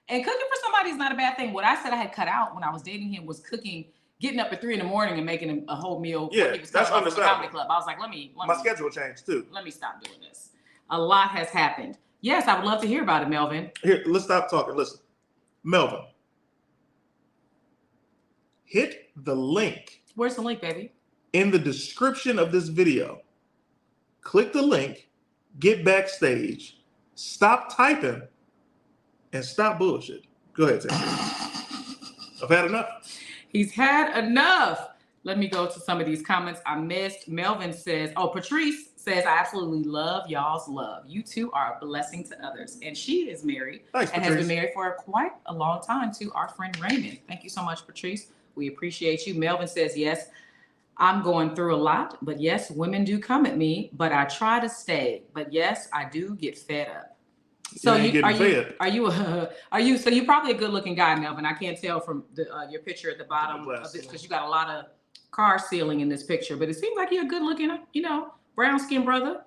And cooking for somebody is not a bad thing. What I said I had cut out when I was dating him was cooking, getting up at 3 a.m. and making a whole meal. Yeah, that's understandable. Club. I was like, let me. My schedule changed too. Let me stop doing this. A lot has happened. Yes, I would love to hear about it, Melvin. Here, let's stop talking. Listen, Melvin, hit the link. Where's the link, baby? In the description of this video. Click the link, get backstage, stop typing, and stop bullshit. Go ahead, Sam. I've had enough. He's had enough. Let me go to some of these comments I missed. Melvin says, Patrice says, I absolutely love y'all's love. You two are a blessing to others. And she is married. Thanks, and Patrice. has been married for quite a long time to our friend Raymond. Thank you so much, Patrice. We appreciate you. Melvin says, yes, I'm going through a lot, but yes, women do come at me, but I try to stay. But yes, I do get fed up. So so you're probably a good looking guy, Melvin. I can't tell from your picture at the bottom of this because you got a lot of car ceiling in this picture, but it seems like you're a good looking, brown skinned brother.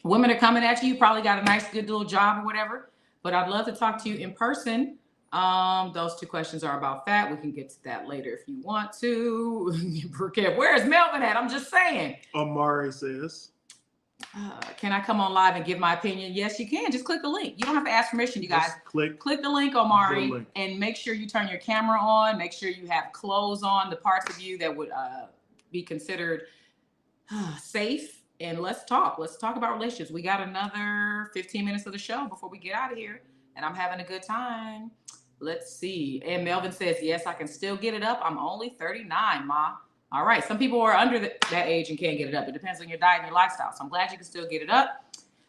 Women are coming at you. You probably got a nice, good little job or whatever, but I'd love to talk to you in person. Those 2 questions are about that. We can get to that later if you want to. Where's Melvin at? I'm just saying. Amari says, can I come on live and give my opinion? Yes, you can. Just click the link. You don't have to ask permission, you guys. Click the link, Omari, and make sure you turn your camera on. Make sure you have clothes on, the parts of you that would be considered safe. And let's talk. Let's talk about relationships. We got another 15 minutes of the show before we get out of here, and I'm having a good time. Let's see. And Melvin says, yes, I can still get it up. I'm only 39, Ma. All right. Some people are under that age and can't get it up. It depends on your diet and your lifestyle. So I'm glad you can still get it up.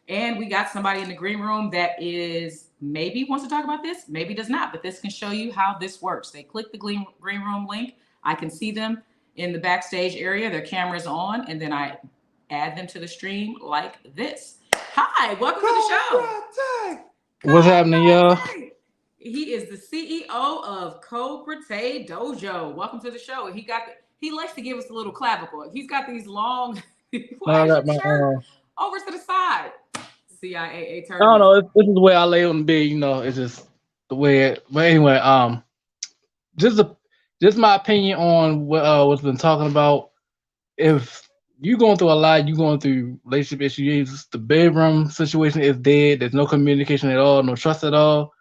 And we got somebody in the green room that is maybe wants to talk about this, maybe does not, but this can show you how this works. They click the green room link. I can see them in the backstage area. Their camera's on, and then I add them to the stream like this. Hi, welcome to the show. What's happening, y'all? He is the CEO of Cobra Tay Dojo. Welcome to the show. He likes to give us a little clavicle. He's got these long I got my over to the side. CIA turn. I don't know. This is the way I lay on the bed. It's just the way. But anyway, just my opinion on what's been talking about. If you going through a lot, you going through relationship issues, the bedroom situation is dead. There's no communication at all, no trust at all.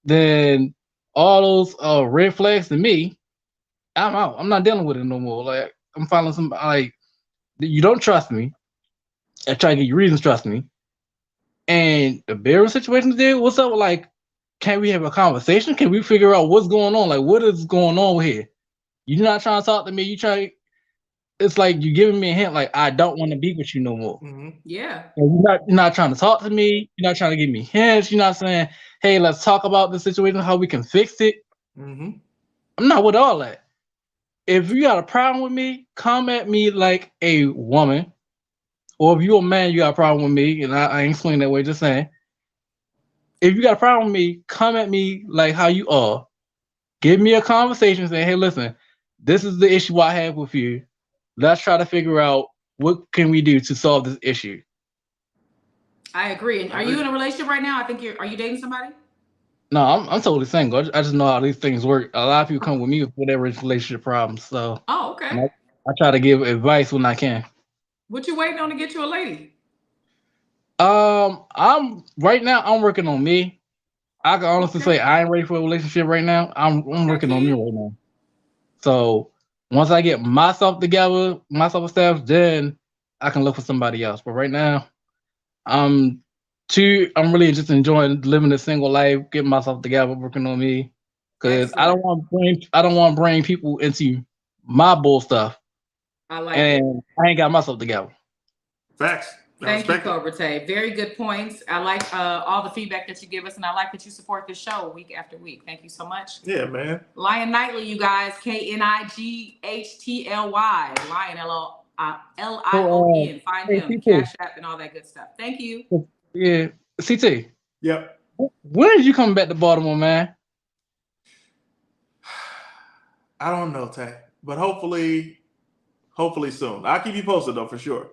Then all those red flags to me, I'm out. I'm not dealing with it no more. Like I'm following some like you don't trust me. I try to get you reasons to trust me. And the bedroom situation is there. What's up? Like, can we have a conversation? Can we figure out what's going on? Like, what is going on here? You're not trying to talk to me. You try. It's like you giving me a hint. Like I don't want to be with you no more. Mm-hmm. Yeah. And you're not trying to talk to me. You're not trying to give me hints. You're not saying, "Hey, let's talk about the situation, how we can fix it." Mm-hmm. I'm not with all that. If you got a problem with me, come at me like a woman. Or if you're a man, you got a problem with me, and I ain't swinging that way. Just saying, if you got a problem with me, come at me like how you are. Give me a conversation, say, "Hey, listen, this is the issue I have with you. Let's try to figure out what can we do to solve this issue." I agree. And are you in a relationship right now? I think are you dating somebody? No, I'm totally single. I just know how these things work. A lot of people come with me with whatever relationship problems. So Oh, and okay. I try to give advice when I can. What you waiting on to get you a lady? I'm right now. I'm working on me. I can honestly Okay. say I ain't ready for a relationship right now. I'm Okay, working on me kid. right now. So once I get myself together, myself established, then I can look for somebody else. But right now, I'm I'm really just enjoying living a single life, getting myself together, working on me. Cause Excellent. I don't want to bring people into my bull stuff, I like it. and I ain't got myself together. Facts. I Thank you, respect it. Cobra Tay. Very good points. I like all the feedback that you give us, and I like that you support this show week after week. Thank you so much. Yeah, man. Lion Nightly, you guys. KNIGHTLY. Lion So, LION. Find hey, him. CT, Cash App and all that good stuff. Thank you. yeah, CT, Yep. when are you coming back to Baltimore, man? I don't know, Tay, but hopefully soon. I'll keep you posted though, for sure.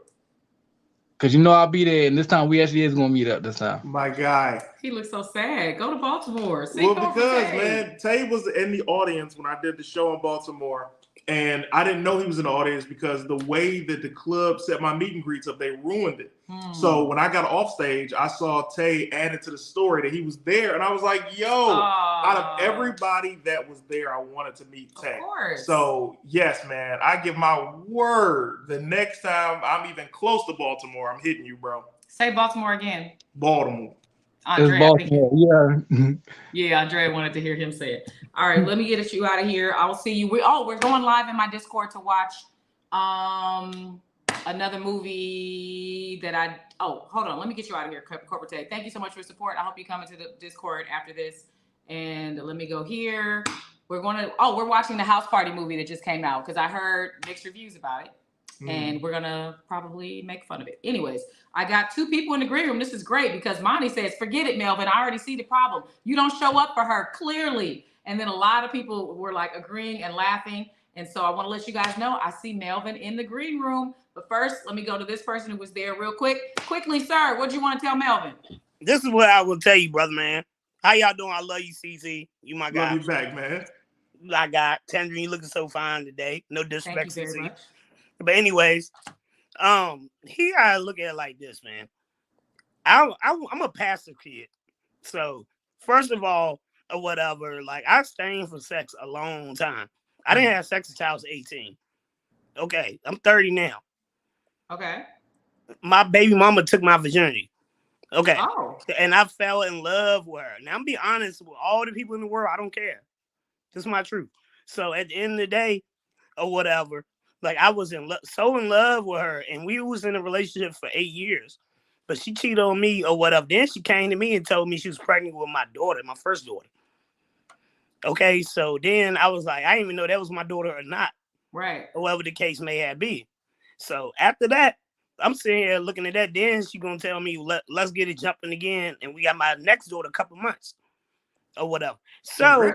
Cause you know I'll be there, and this time we actually is gonna meet up this time. My guy. He looks so sad. Go to Baltimore. See Well, Cobra because Tay. man, Tay was in the audience when I did the show in Baltimore, and I didn't know he was in the audience because the way that the club set my meet and greets up, they ruined it. So when I got off stage, I saw Tay added to the story that he was there, and I was like, "Yo!" Out of everybody that was there, I wanted to meet Tay. Of course. So yes, man, I give my word. The next time I'm even close to Baltimore, I'm hitting you, bro. Say Baltimore again. Baltimore. It's Andre, Baltimore, yeah. Yeah, Andrea wanted to hear him say it. All right, let me get you out of here. I'll see you. We're going live in my Discord to watch another movie that hold on. Let me get you out of here, Corporate Tay. Thank you so much for your support. I hope you come into the Discord after this. And let me go here. We're watching the House Party movie that just came out because I heard mixed reviews about it. And we're gonna probably make fun of it. Anyways, I got 2 people in the green room. This is great because Monty says, "Forget it, Melvin. I already see the problem. You don't show up for her clearly." And then a lot of people were like agreeing and laughing. And so I want to let you guys know I see Melvin in the green room. But first, let me go to this person who was there real quick. Quickly, sir, what do you want to tell Melvin? This is what I will tell you, brother, man. How y'all doing? I love you, CC. You my guy. Love you back, man. I got Tanjareen looking so fine today. No disrespect, Thank you very CC. much. But anyways, he gotta look at it like this, man. I'm a passive kid. So first of all, or whatever, like I abstained from sex a long time. I didn't have sex until I was 18. Okay, I'm 30 now. Okay. My baby mama took my virginity. Okay. Oh. And I fell in love with her. Now I'm be honest with all the people in the world, I don't care. This is my truth. So at the end of the day, or whatever, like I was so in love with her, and we was in a relationship for 8 years. But she cheated on me or whatever. Then she came to me and told me she was pregnant with my daughter, my first daughter. Okay, so then I was like, I didn't even know that was my daughter or not. Right. Or whatever the case may have been. So after that, I'm sitting here looking at that. Then she gonna tell me, let's get it jumping again. And we got my next daughter a couple months or whatever. So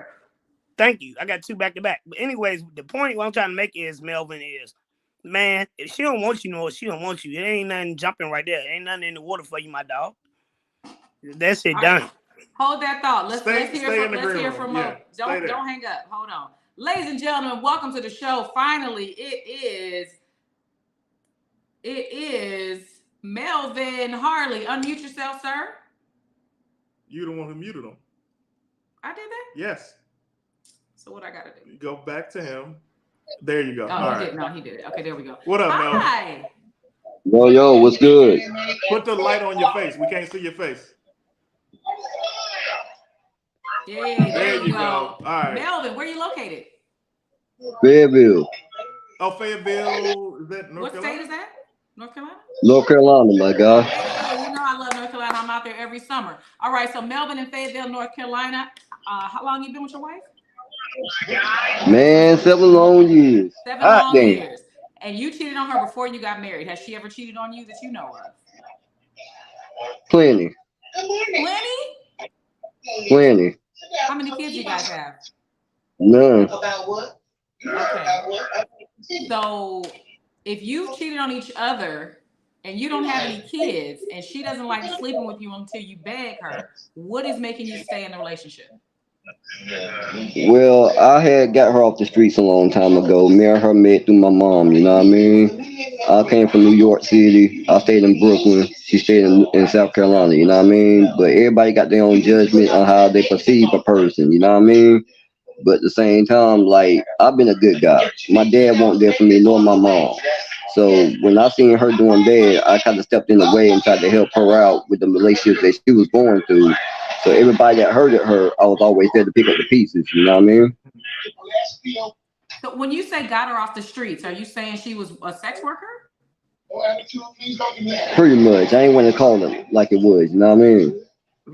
thank you. I got 2 back to back. But anyways, the point what I'm trying to make is, Melvin, is, man, if she don't want you, no, she don't want you. It ain't nothing jumping right there. Ain't nothing in the water for you, my dog. That's it done. Hold that thought. Let's hear from Don't don't hang up. Hold on. Ladies and gentlemen, welcome to the show. Finally, it is Melvin Harley. Unmute yourself, sir. You the one who muted him. I did that? Yes. So what I gotta do? You go back to him. There you go. Oh, All he right. did. No, he did it. Okay, there we go. What up, Melvin? Hi. Yo, what's good? Put the light on your face. We can't see your face. Yay, There you go. All right. Melvin, where are you located? Fayetteville, Oh, Fayetteville. Is that North What Carolina? state is that? North Carolina? North Carolina, my guy. Hey, you know I love North Carolina. I'm out there every summer. All right, so Melvin in Fayetteville, North Carolina. How long you been with your wife? Man, 7 long years. 7 Hot long damn. years. And you cheated on her before you got married. Has she ever cheated on you that you know of? Plenty. Plenty? How many kids you guys have? None. Okay. So if you cheated on each other and you don't have any kids and she doesn't like sleeping with you until you beg her, what is making you stay in the relationship? Well, I had got her off the streets a long time ago. Me and her met through my mom, you know what I mean? I came from New York City. I stayed in Brooklyn. She stayed in South Carolina, you know what I mean? But everybody got their own judgment on how they perceive a person, you know what I mean? But at the same time, like, I've been a good guy. My dad wasn't there for me, nor my mom. So when I seen her doing bad, I kind of stepped in the way and tried to help her out with the relationship that she was going through. So everybody that hurted her, I was always there to pick up the pieces. You know what I mean? So when you say got her off the streets, are you saying she was a sex worker? Pretty much. I ain't want to call it like it was. You know what I mean?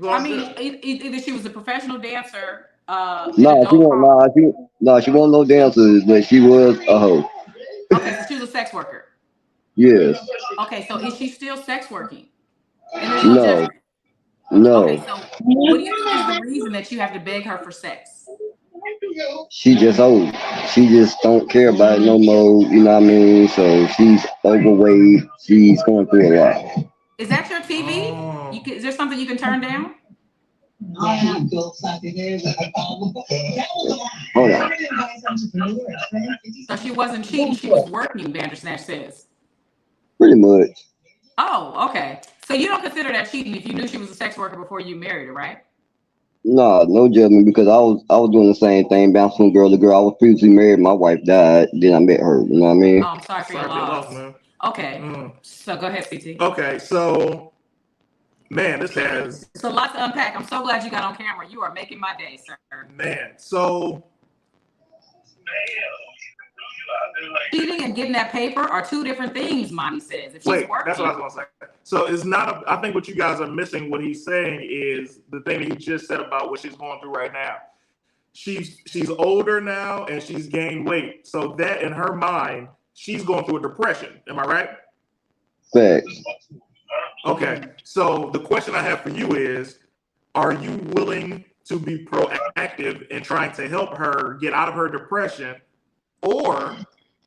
I mean, either she was a professional dancer. No, she wasn't no dancer, but she was a hoe. Okay, so she was a sex worker. Yes. Okay, so is she still sex working? No. No. Okay, so what do you think is the reason that you have to beg her for sex? She just old. She just don't care about it no more. You know what I mean? So she's overweight. She's going through a lot. Is that your TV? Is there something you can turn down? Hold on. So she wasn't cheating, she was working, Bandersnatch says. Pretty much. Oh, okay. So you don't consider that cheating if you knew she was a sex worker before you married her, right? No judgment, because I was doing the same thing, bouncing from girl to girl. I was previously married, my wife died, then I met her. You know what I mean? Oh, I'm sorry for your loss. Man. Okay. So go ahead, CT. Okay, so man, this has so lots to unpack. I'm so glad you got on camera. You are making my day, sir. Man, so cheating and getting that paper are two different things, Monty says. If she's wait, working, that's what I was gonna say. So it's not I think what you guys are missing, what he's saying is the thing that he just said about what she's going through right now. She's older now and she's gained weight. So that in her mind, she's going through a depression. Am I right? Facts. Okay. So the question I have for you is, are you willing to be proactive in trying to help her get out of her depression, or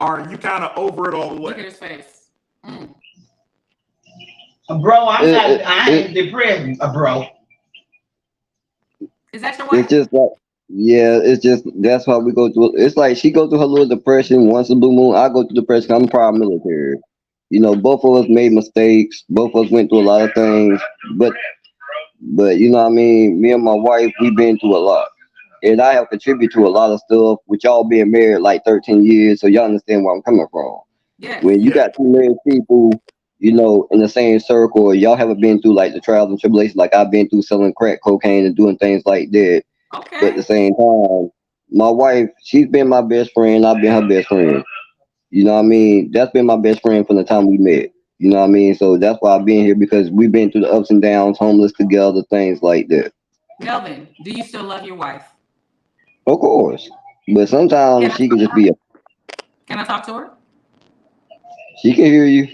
are you kind of over it all the way? Look at his face. Bro, I ain't depressed, bro. Is that your wife? It's just like, yeah, it's just, that's why we go through. It's like she goes through her little depression once a blue moon. I go through depression. I'm prior military. You know, both of us made mistakes. Both of us went through a lot of things. But you know what I mean? Me and my wife, we've been through a lot. And I have contributed to a lot of stuff, with y'all being married like 13 years. So y'all understand where I'm coming from. Yes. When you got two married people, you know, in the same circle, y'all haven't been through like the trials and tribulations like I've been through, selling crack cocaine and doing things like that. Okay. But at the same time, my wife, she's been my best friend. I've been her best friend. You know what I mean? That's been my best friend from the time we met. You know what I mean? So that's why I've been here, because we've been through the ups and downs, homeless together, things like that. Melvin, do you still love your wife? Of course. But sometimes she can just be Can I talk to her? She can hear you.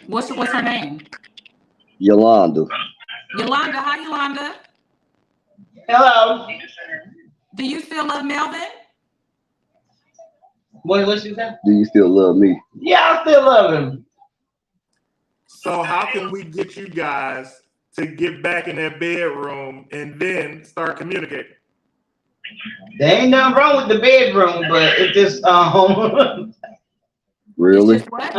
What's her name? Yolanda. Yolanda, hi Yolanda. Hello. Do you still love Melvin? What you say? Do you still love me? Yeah, I still love him. So how can we get you guys to get back in that bedroom and then start communicating? There ain't nothing wrong with the bedroom, but it just Really? It's just what?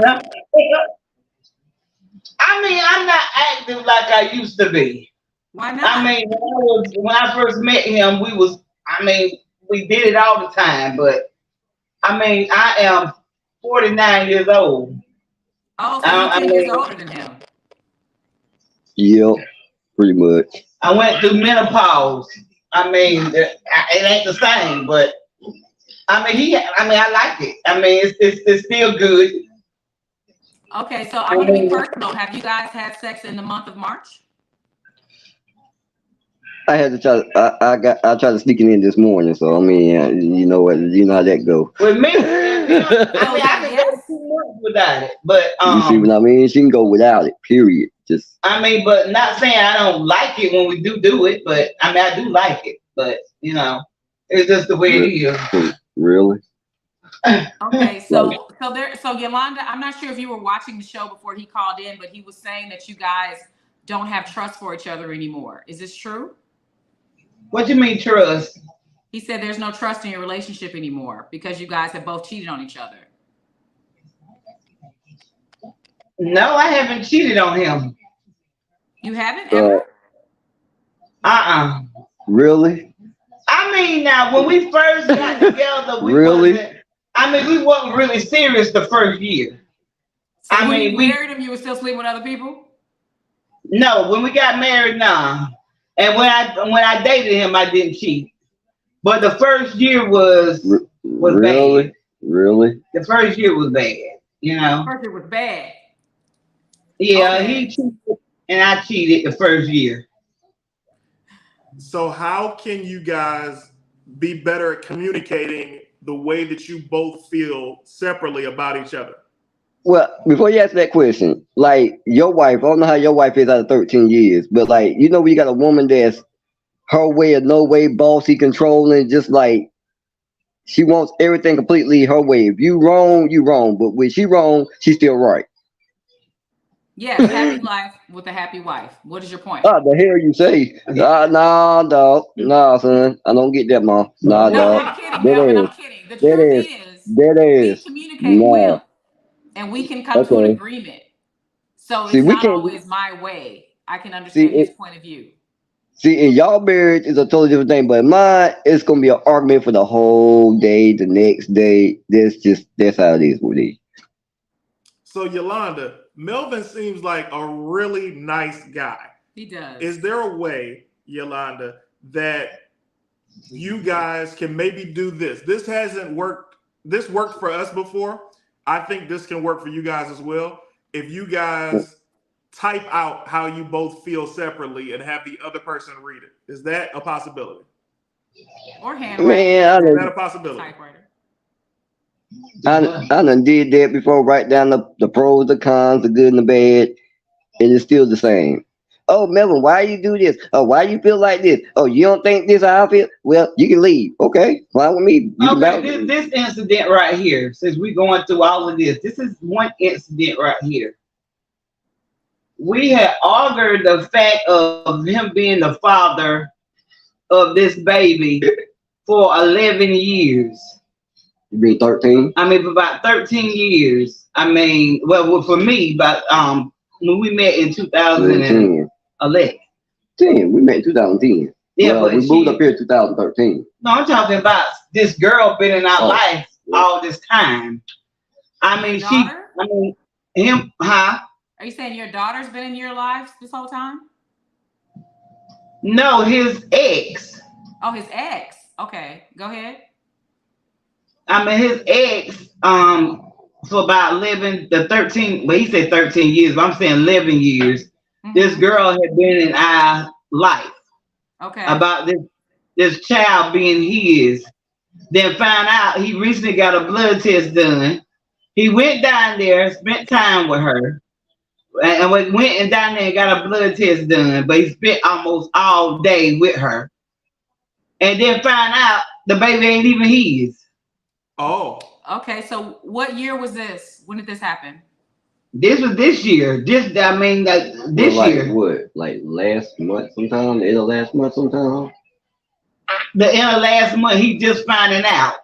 I mean, I'm not active like I used to be. Why not? I mean, when I first met him, we did it all the time, but I mean, I am 49 years old. Oh, so you're 10 years older than him. Yep, pretty much. I went through menopause. I mean, it ain't the same, but I like it. I mean, it's still good. Okay, so I'm gonna be personal. Have you guys had sex in the month of March? I had to try. I tried to sneak it in this morning. So I mean, you know what? You know how that go. With me, Oh, I can go 2 months without it, but You see what I mean? She can go without it. Period. Just. I mean, but not saying I don't like it when we do it, but I mean, I do like it, but you know, it's just the way it is. Really? Okay, so Yolanda, I'm not sure if you were watching the show before he called in, but he was saying that you guys don't have trust for each other anymore. Is this true? What you mean trust? He said there's no trust in your relationship anymore because you guys have both cheated on each other. No, I haven't cheated on him. You haven't ever? Really? I mean, now when we first got together, we wasn't really serious the first year. So when you married him, you were still sleeping with other people? No, when we got married, nah. And when I dated him, I didn't cheat. But the first year was bad. Really? The first year was bad. You know. The first year was bad. Yeah, okay. He cheated and I cheated the first year. So how can you guys be better at communicating the way that you both feel separately about each other? Well, before you ask that question, like your wife, I don't know how your wife is out of 13 years, but like, you know, when you got a woman that's her way or no way, bossy, controlling, just like she wants everything completely her way. If you wrong, you wrong. But when she wrong, she's still right. Yes, happy life with a happy wife. What is your point? The hell you say? Nah, dog. Nah, son. I don't get that, mom. Nah, no, dog. I'm kidding, Melvin. I'm kidding. The truth is, we communicate well, and we can come to an agreement. So it's not always my way. I can understand his point of view. See, in y'all marriage is a totally different thing, but mine, it's gonna be an argument for the whole day, the next day. That's how it is with it. So Yolanda, Melvin seems like a really nice guy. He does. Is there a way, Yolanda, that you guys can maybe do this? This hasn't worked. This worked for us before. I think this can work for you guys as well. If you guys type out how you both feel separately and have the other person read it. Is that a possibility? Or handwriting. Is that a possibility? Typewriter. I done did that before, write down the pros, the cons, the good and the bad, and it's still the same. Oh, Melvin, why you do this? Oh, why you feel like this? Oh, you don't think this how I feel? Well, you can leave. Okay, fine with me. This incident right here, since we're going through all of this is one incident right here. We had argued the fact of him being the father of this baby for 11 years. You mean 13? I mean, for about 13 years. I mean, well, for me, but when we met in 2011. 10. We met in 2010. Yeah, well, but we moved up here in 2013. No, I'm talking about this girl been in our life all this time. I mean, him, huh? Are you saying your daughter's been in your lives this whole time? No, his ex. Oh, his ex. Okay, go ahead. I mean, his ex, for about 11 to 13, well, he said 13 years, but I'm saying 11 years. Mm-hmm. This girl had been in our life. Okay. About this child being his. Then found out he recently got a blood test done. He went down there, spent time with her. And we went and down there and got a blood test done, but he spent almost all day with her. And then found out the baby ain't even his. Oh. Okay, so what year was this? When did this happen? This was this year. This year. What? Like last month sometime? Last month sometime? the end of last month. He just finding out.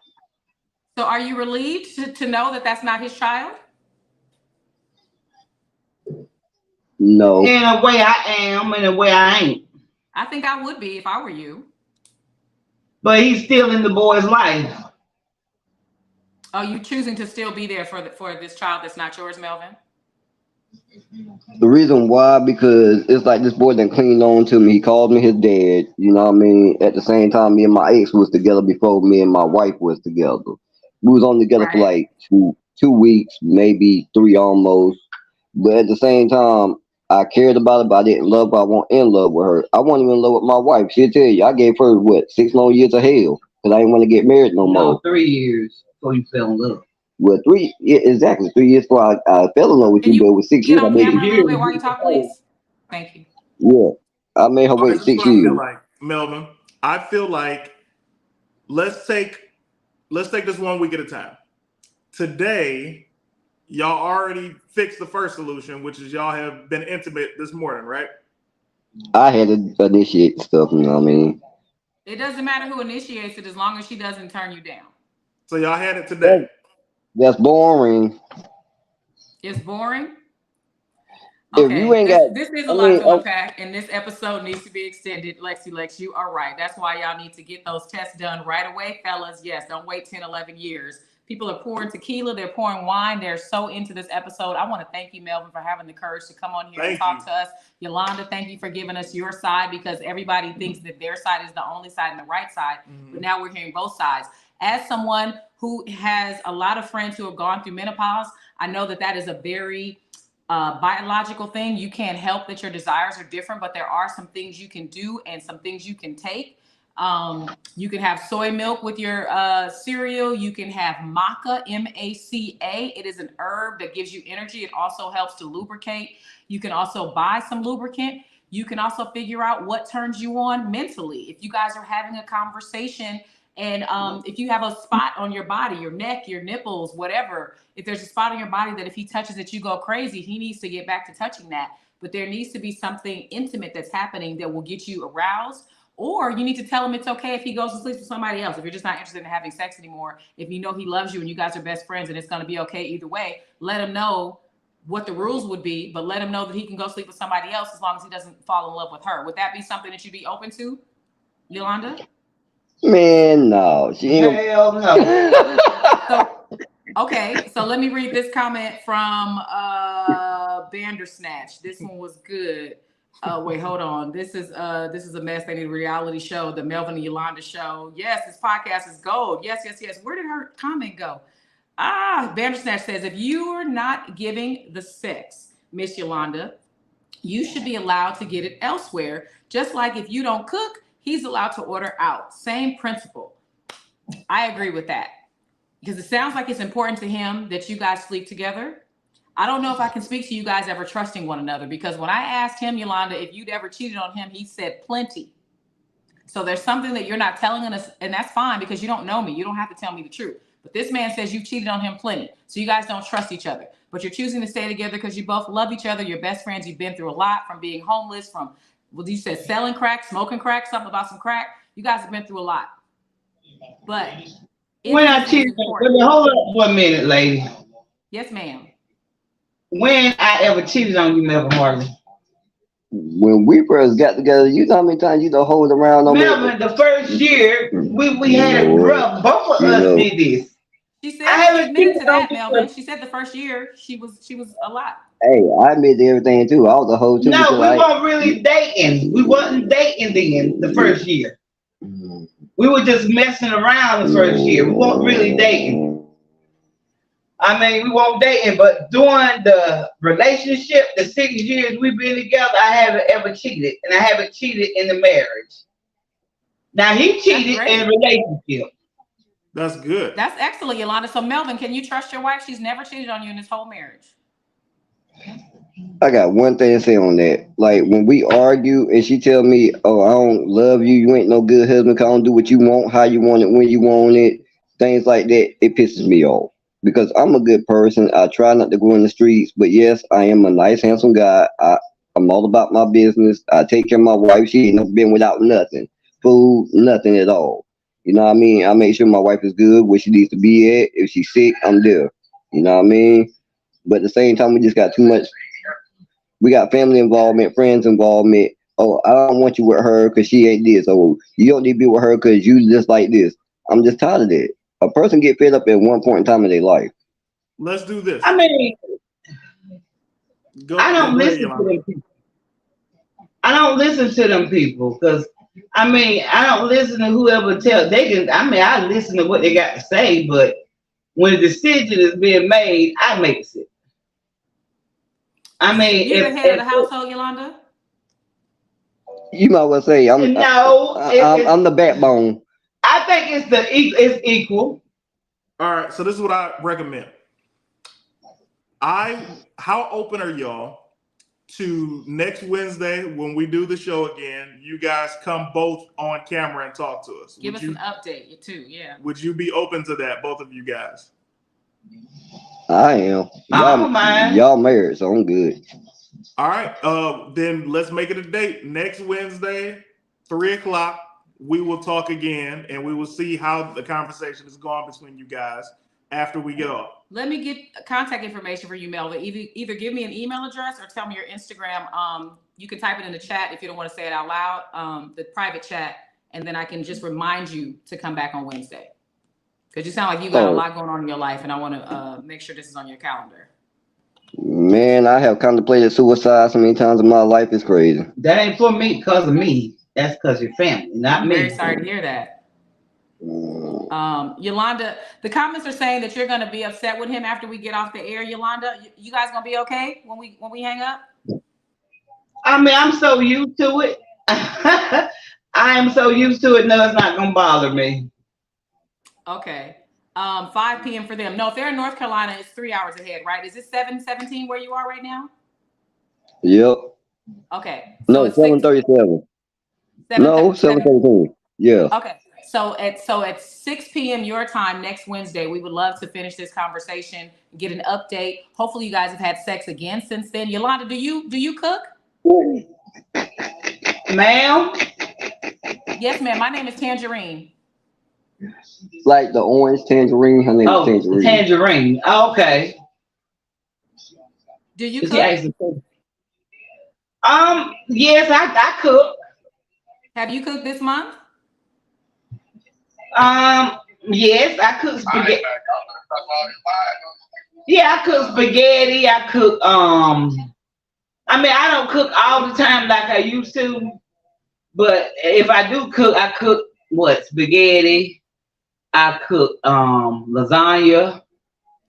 So are you relieved to know that that's not his child? No. In a way, I am. In a way, I ain't. I think I would be if I were you. But he's still in the boy's life. Are you choosing to still be there for this child that's not yours, Melvin? The reason why, because it's like this boy done cleaned on to me. He called me his dad. You know what I mean? At the same time, me and my ex was together before me and my wife was together. We was only together for Right. like two weeks, maybe 3 almost. But at the same time, I cared about it, but I didn't love her. I wasn't in love with her. I wasn't even in love with my wife. She'll tell you, I gave her, what, 6 long years of hell because I didn't want to get married no more. 3 years before you fell in love. Well, 3, yeah, exactly. 3 years before I fell in love with Can you, you but with 6 get years, I on made camera a it. little bit while you talk, please? Thank you. Yeah, I made her All right, wait this is 6 what I feel years. like, Melvin. I feel like let's take this 1 week at a time. Today, y'all already fixed the first solution, which is y'all have been intimate this morning, right? I had to initiate stuff, you know what I mean? It doesn't matter who initiates it as long as she doesn't turn you down. So y'all had it today. That's boring. It's boring. If you Okay, ain't got, this is a I lot mean, to unpack, and this episode needs to be extended. Lex, you are right. That's why y'all need to get those tests done right away, fellas. Yes, don't wait 10, 11 years. People are pouring tequila, they're pouring wine. They're so into this episode. I want to thank you, Melvin, for having the courage to come on here and talk to us. Yolanda, thank you for giving us your side, because everybody thinks that their side is the only side and the right side. But now we're hearing both sides. As someone who has a lot of friends who have gone through menopause, I know that that is a very biological thing. You can't help that your desires are different, but there are some things you can do and some things you can take. You can have soy milk with your cereal. You can have maca, M-A-C-A. It is an herb that gives you energy. It also helps to lubricate. You can also buy some lubricant. You can also figure out what turns you on mentally. If you guys are having a conversation and if you have a spot on your body, your neck, your nipples, whatever, if there's a spot on your body that if he touches it, you go crazy, he needs to get back to touching that. But there needs to be something intimate that's happening that will get you aroused. Or you need to tell him it's okay if he goes to sleep with somebody else. If you're just not interested in having sex anymore, if you know he loves you and you guys are best friends and it's going to be okay either way, let him know what the rules would be, but let him know that he can go sleep with somebody else as long as he doesn't fall in love with her. Would that be something that you'd be open to, Yolanda? Man, no. She ain't. Hell no. So, okay, so let me read this comment from Bandersnatch. This one was good. Wait, hold on. This is a mess. They need a reality show, the Melvin and Yolanda show. Yes, this podcast is gold. Yes. Where did her comment go? Bandersnatch says, if you are not giving the sex, Miss Yolanda, you should be allowed to get it elsewhere. Just like if you don't cook, he's allowed to order out. Same principle. I agree with that. Because it sounds like it's important to him that you guys sleep together. I don't know if I can speak to you guys ever trusting one another, because when I asked him, Yolanda, if you'd ever cheated on him, he said plenty. So there's something that you're not telling us, and that's fine because you don't know me. You don't have to tell me the truth. But this man says you cheated on him plenty. So you guys don't trust each other. But you're choosing to stay together because you both love each other. You're best friends. You've been through a lot, from being homeless, from, well, you said selling crack, smoking crack, something about some crack. You guys have been through a lot. But When I cheated, hold up for a minute, lady. Yes, ma'am. When I ever cheated on you, Melvin Harley? When we first got together, you know how many times you done hold around on Melvin, the first year we had a grub. Both of us did this. She said she admitted to that, Melvin. She said the first year she was a lot. Hey, I admit to everything too. I was a hoe too. No, we weren't really dating. We wasn't dating then the first year. We were just messing around the first year. We weren't really dating. I mean, we weren't dating, but during the relationship, the 6 years we've been together, I haven't ever cheated, and I haven't cheated in the marriage. Now he cheated in a relationship. That's good. That's excellent, Yolanda. So Melvin, can you trust your wife? She's never cheated on you in this whole marriage. I got one thing to say on that. Like when we argue and she tell me, "Oh, I don't love you. You ain't no good husband. 'Cause I don't do what you want, how you want it, when you want it," things like that. It pisses me off because I'm a good person. I try not to go in the streets, but yes, I am a nice, handsome guy. I'm all about my business. I take care of my wife. She ain't never been without nothing. food, nothing at all. You know what I mean? I make sure my wife is good, where she needs to be at. If she's sick, I'm there. You know what I mean? But at the same time, we just got too much. We got family involvement, friends involvement. Oh, I don't want you with her because she ain't this. Oh, you don't need to be with her because you just like this. I'm just tired of that. A person get fed up at one point in time in their life. Let's do this. I mean, Go I don't ahead, listen to Yolanda. them people. I don't listen to them people because I mean I don't listen to whoever tell they can. I mean I listen to what they got to say, but when a decision is being made, I makes it. I mean, You're the head of the household, Yolanda? You might well say I'm the backbone. I think it's equal. All right, so this is what I recommend. How open are y'all to next Wednesday when we do the show again? You guys come both on camera and talk to us. Give us an update too, yeah. Would you be open to that, both of you guys? I am. I don't mind. Y'all married, so I'm good. All right, then let's make it a date. Next Wednesday, 3:00. We will talk again, and we will see how the conversation is going between you guys after we get off. Let me get contact information for you, Melvin. Either give me an email address or tell me your Instagram. You can type it in the chat if you don't want to say it out loud, the private chat, and then I can just remind you to come back on Wednesday. Because you sound like you got a lot going on in your life, and I want to make sure this is on your calendar. Man, I have contemplated suicide so many times in my life. It's crazy. That ain't for me because of me. That's because of your family, not I'm me. very sorry to hear that. Yolanda, the comments are saying that you're going to be upset with him after we get off the air. Yolanda, you guys going to be okay when we hang up? I mean, I'm so used to it. I am so used to it. No, it's not going to bother me. Okay. 5 p.m. for them. No, if they're in North Carolina, it's 3 hours ahead, right? Is it 7:17 where you are right now? Yep. Okay. So no, 7:37. No, 7:17. Yeah. Okay. So at 6 p.m. your time next Wednesday, we would love to finish this conversation, get an update. Hopefully you guys have had sex again since then. Yolanda, do you cook? Ma'am? Yes, ma'am. My name is Tanjareen. Like the orange tangerine. Her name is Tanjareen. Tanjareen. Oh, okay. Do you cook? Yes, I cook. Have you cooked this month? Yes, I cook spaghetti. Yeah, I cook spaghetti. I cook. I mean, I don't cook all the time like I used to, but if I do cook, I cook spaghetti. I cook lasagna.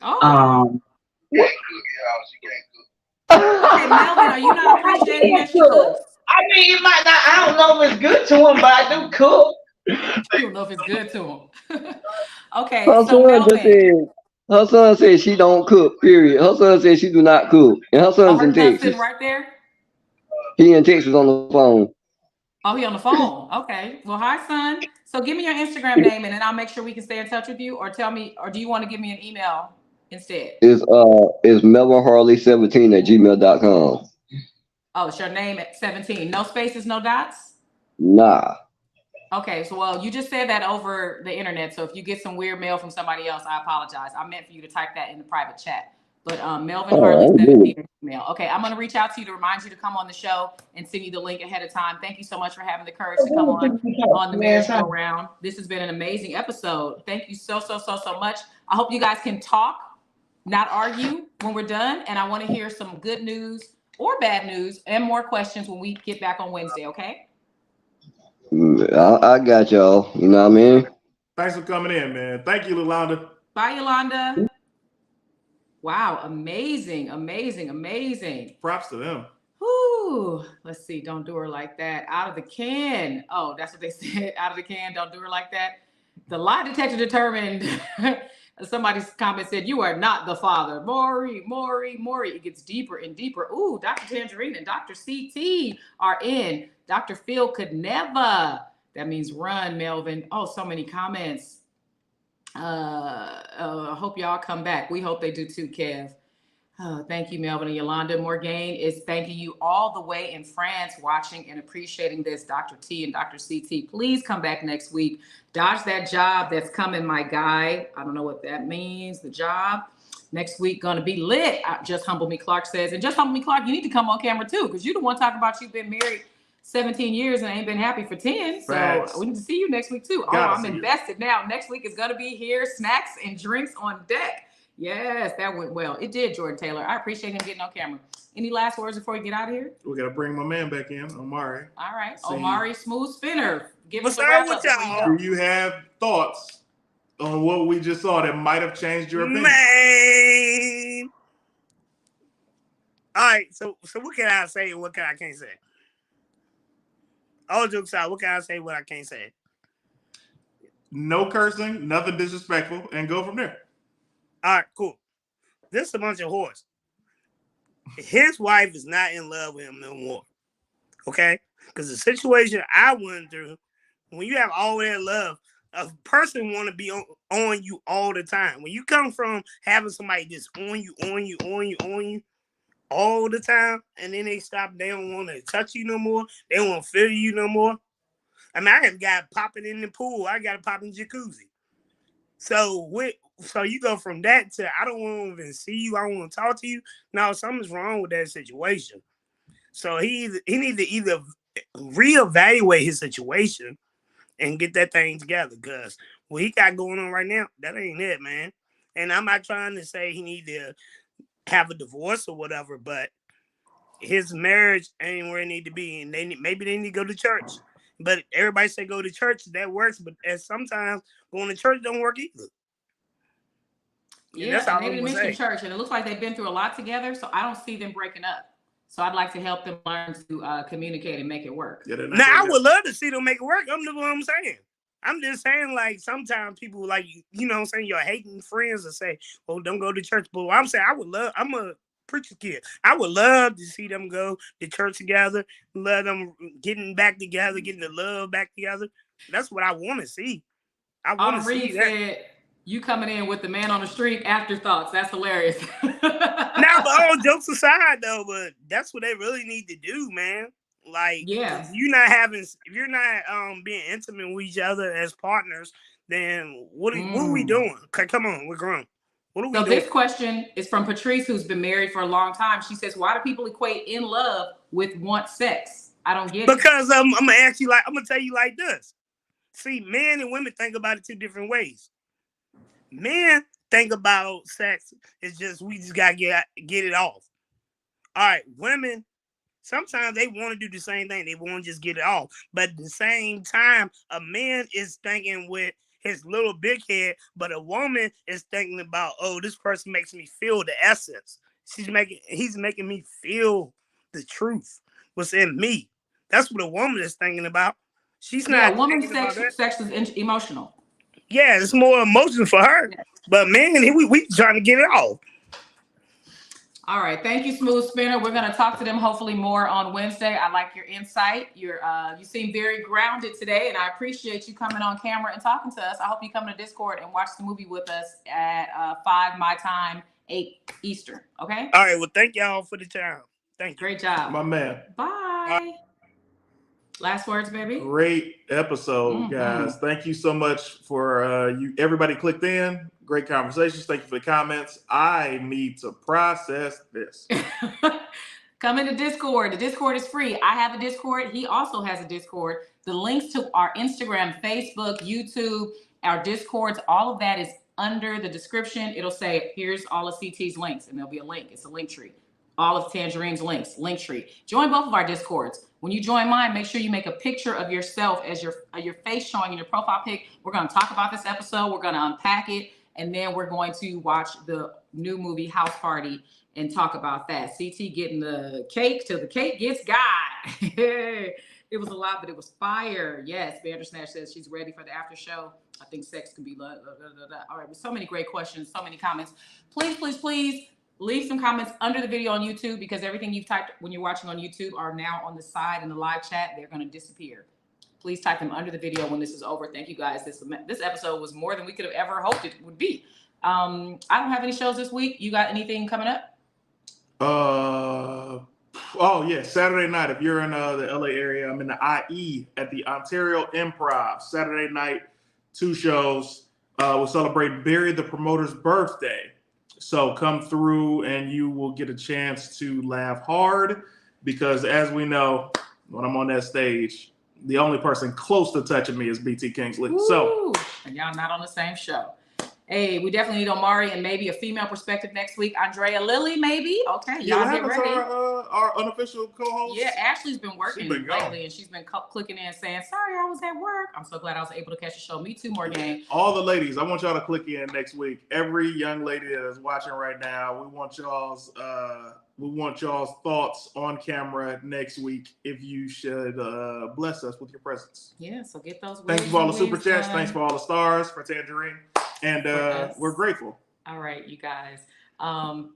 Oh. Okay, Melvin, are you not appreciating that she cooks? I mean, it might not. I don't know if it's good to him, but I do cook. You don't know if it's good to him. Okay, her so Melvin. Her son said she don't cook, period. Her son said she do not cook. And her son's in Texas. Sitting right there? He in Texas on the phone. Oh, he on the phone. Okay. Well, hi, son. So give me your Instagram name and then I'll make sure we can stay in touch with you, or tell me, or do you want to give me an email instead? It's melvinharley17@gmail.com. Oh, it's your name at 17. No spaces, no dots? Nah. Okay, so well, you just said that over the internet. So if you get some weird mail from somebody else, I apologize. I meant for you to type that in the private chat. But Melvin Harley 17 email. Okay, I'm gonna reach out to you to remind you to come on the show and send you the link ahead of time. Thank you so much for having the courage to come on the marriage go round. This has been an amazing episode. Thank you so much. I hope you guys can talk, not argue when we're done. And I want to hear some good news or bad news and more questions when we get back on Wednesday. Okay. I got y'all. You know what I mean? Thanks for coming in, man. Thank you, Yolanda. Bye, Yolanda. Wow, amazing. Props to them. Whoo. Let's see. Don't do her like that. Out of the can. Oh, that's what they said. Out of the can. Don't do her like that. The lie detector determined. Somebody's comment said, "You are not the father." Maury. It gets deeper and deeper. Ooh, Dr. Tanjareen and Dr. CT are in. Dr. Phil could never. That means run, Melvin. Oh, so many comments. I hope y'all come back. We hope they do too, Kev. Oh, thank you, Melvin and Yolanda. Morgaine is thanking you all the way in France, watching and appreciating this. Dr. T and Dr. CT, please come back next week. Dodge that job that's coming, my guy. I don't know what that means, the job. Next week, gonna be lit. Just Humble Me Clark says. And Just Humble Me Clark, you need to come on camera too, because you're the one talking about you've been married 17 years and ain't been happy for 10. So Facts. we need to see you next week too. I'm invested now. Next week is gonna be here. Snacks and drinks on deck. Yes, that went well. It did, Jordan Taylor. I appreciate him getting on camera. Any last words before we get out of here? We got to bring my man back in, Omari. All right. Omari, smooth spinner. Give us What's a up with y'all? Do you have thoughts on what we just saw that might have changed your opinion? Man. All right. So what can I say and what can I can't say? All jokes out. What can I say? What I can't say? No cursing, nothing disrespectful, and go from there. All right, cool. This is a bunch of whores. His wife is not in love with him no more. Okay? Because the situation I went through, when you have all that love, a person want to be on you all the time. When you come from having somebody just on you all the time, and then they stop, they don't want to touch you no more, they don't want to feel you no more. I mean, I got popping in the pool. I got to pop in the jacuzzi. So you go from that to I don't want to even see you. I don't want to talk to you. No, something's wrong with that situation. So he needs to either reevaluate his situation and get that thing together, because what he got going on right now, that ain't it, man. And I'm not trying to say he need to have a divorce or whatever, but his marriage ain't where it need to be, and maybe they need to go to church. But everybody say go to church, that works, but sometimes going to church don't work either. Yeah, and they didn't mention church, and it looks like they've been through a lot together, so I don't see them breaking up. So I'd like to help them learn to communicate and make it work. Yeah, now, I would love to see them make it work. I'm what I'm saying. I'm just saying, like, sometimes people, like, you know what I'm saying, your hating friends will say, oh, don't go to church. But I'm saying, I'm a preacher kid. I would love to see them go to church together, love them getting back together, getting the love back together. That's what I want to see. I want to see that. Said, you coming in with the man on the street afterthoughts. That's hilarious. Now, but all jokes aside, though, but that's what they really need to do, man. Like, yeah, if you're not being intimate with each other as partners, then what are we doing? Okay, come on, we're grown. What are we doing? This question is from Patrice, who's been married for a long time. She says, why do people equate in love with want sex? I don't get it. Because I'm gonna tell you like this. See, men and women think about it two different ways. Men think about sex, it's just we just gotta get it off. All right, women, sometimes they want to do the same thing. They want to just get it off. But at the same time, a man is thinking with his little big head, but a woman is thinking about, oh, this person makes me feel the essence. He's making me feel the truth, what's in me. That's what a woman is thinking about. She's not. Yeah, woman's sex is emotional. Yeah, it's more emotional for her. Yeah. But man, we trying to get it off. All right, thank you, Smooth Spinner. We're going to talk to them hopefully more on Wednesday. I like your insight. You seem very grounded today, and I appreciate you coming on camera and talking to us. I hope you come to Discord and watch the movie with us at 5 my time, 8 Eastern. Okay. All right. Well, thank y'all for the time. Thank you. Great job, my man. Bye. Last words, baby. Great episode, guys. Thank you so much for you. Everybody clicked in. Great conversations. Thank you for the comments. I need to process this. Come into Discord. The Discord is free. I have a Discord. He also has a Discord. The links to our Instagram, Facebook, YouTube, our Discords, all of that is under the description. It'll say, here's all of CT's links, and there'll be a link. It's a link tree. All of Tanjareen's links, link tree. Join both of our Discords. When you join mine, make sure you make a picture of yourself as your face showing in your profile pic. We're going to talk about this episode. We're going to unpack it. And then we're going to watch the new movie House Party and talk about that. CT getting the cake till the cake gets got. It was a lot, but it was fire. Yes, Bandersnatch says she's ready for the after show. I think sex can be love. All right, with so many great questions, so many comments. Please, please, please leave some comments under the video on YouTube, because everything you've typed when you're watching on YouTube are now on the side in the live chat. They're going to disappear. Please type them under the video when this is over. Thank you guys. This episode was more than we could have ever hoped it would be. I don't have any shows this week. You got anything coming up? Oh yeah, Saturday night. If you're in the LA area, I'm in the IE at the Ontario Improv. Saturday night, 2 shows. We'll celebrate Barry the promoter's birthday. So come through and you will get a chance to laugh hard because, as we know, when I'm on that stage, the only person close to touching me is BT Kingsley. Woo! So, and y'all not on the same show. Hey, we definitely need Omari and maybe a female perspective next week. Andrea Lilly, maybe. Okay, yeah, y'all what get happened ready. to our unofficial co-host? Yeah, Ashley's been working She's been gone. lately, and she's been clicking in saying, "Sorry, I was at work." I'm so glad I was able to catch the show. Me too, Morgan. All the ladies, I want y'all to click in next week. Every young lady that is watching right now, we want y'all's thoughts on camera next week. If you should bless us with your presence. Yeah, so get those. Thanks for all the super chats. Thanks for all the stars for Tanjareen, and we're grateful. All right, you guys.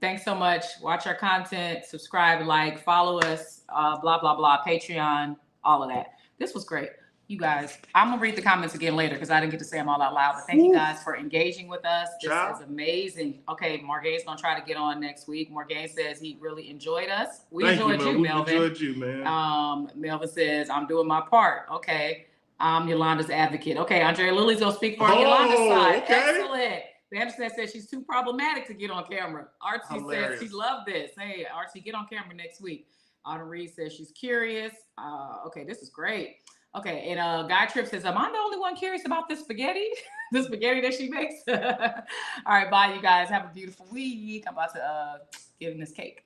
Thanks so much. Watch our content, subscribe, like, follow us, blah, blah, blah, Patreon, all of that. This was great. You guys, I'm going to read the comments again later because I didn't get to say them all out loud. But thank you guys for engaging with us. This is amazing. Okay, Morgan's going to try to get on next week. Morgan says he really enjoyed us. We enjoyed you, Melvin. We enjoyed you, man. Melvin says, I'm doing my part. Okay. I'm Yolanda's advocate. Okay, Andrea Lily's going to speak for Yolanda's side. Okay. Excellent. Anderson says she's too problematic to get on camera. Archie says she loved this. Hey, Archie, get on camera next week. Autumn Reed says she's curious. Okay, this is great. Okay, and Guy Tripp says, am I the only one curious about this spaghetti? The spaghetti that she makes? All right, bye, you guys. Have a beautiful week. I'm about to give him this cake.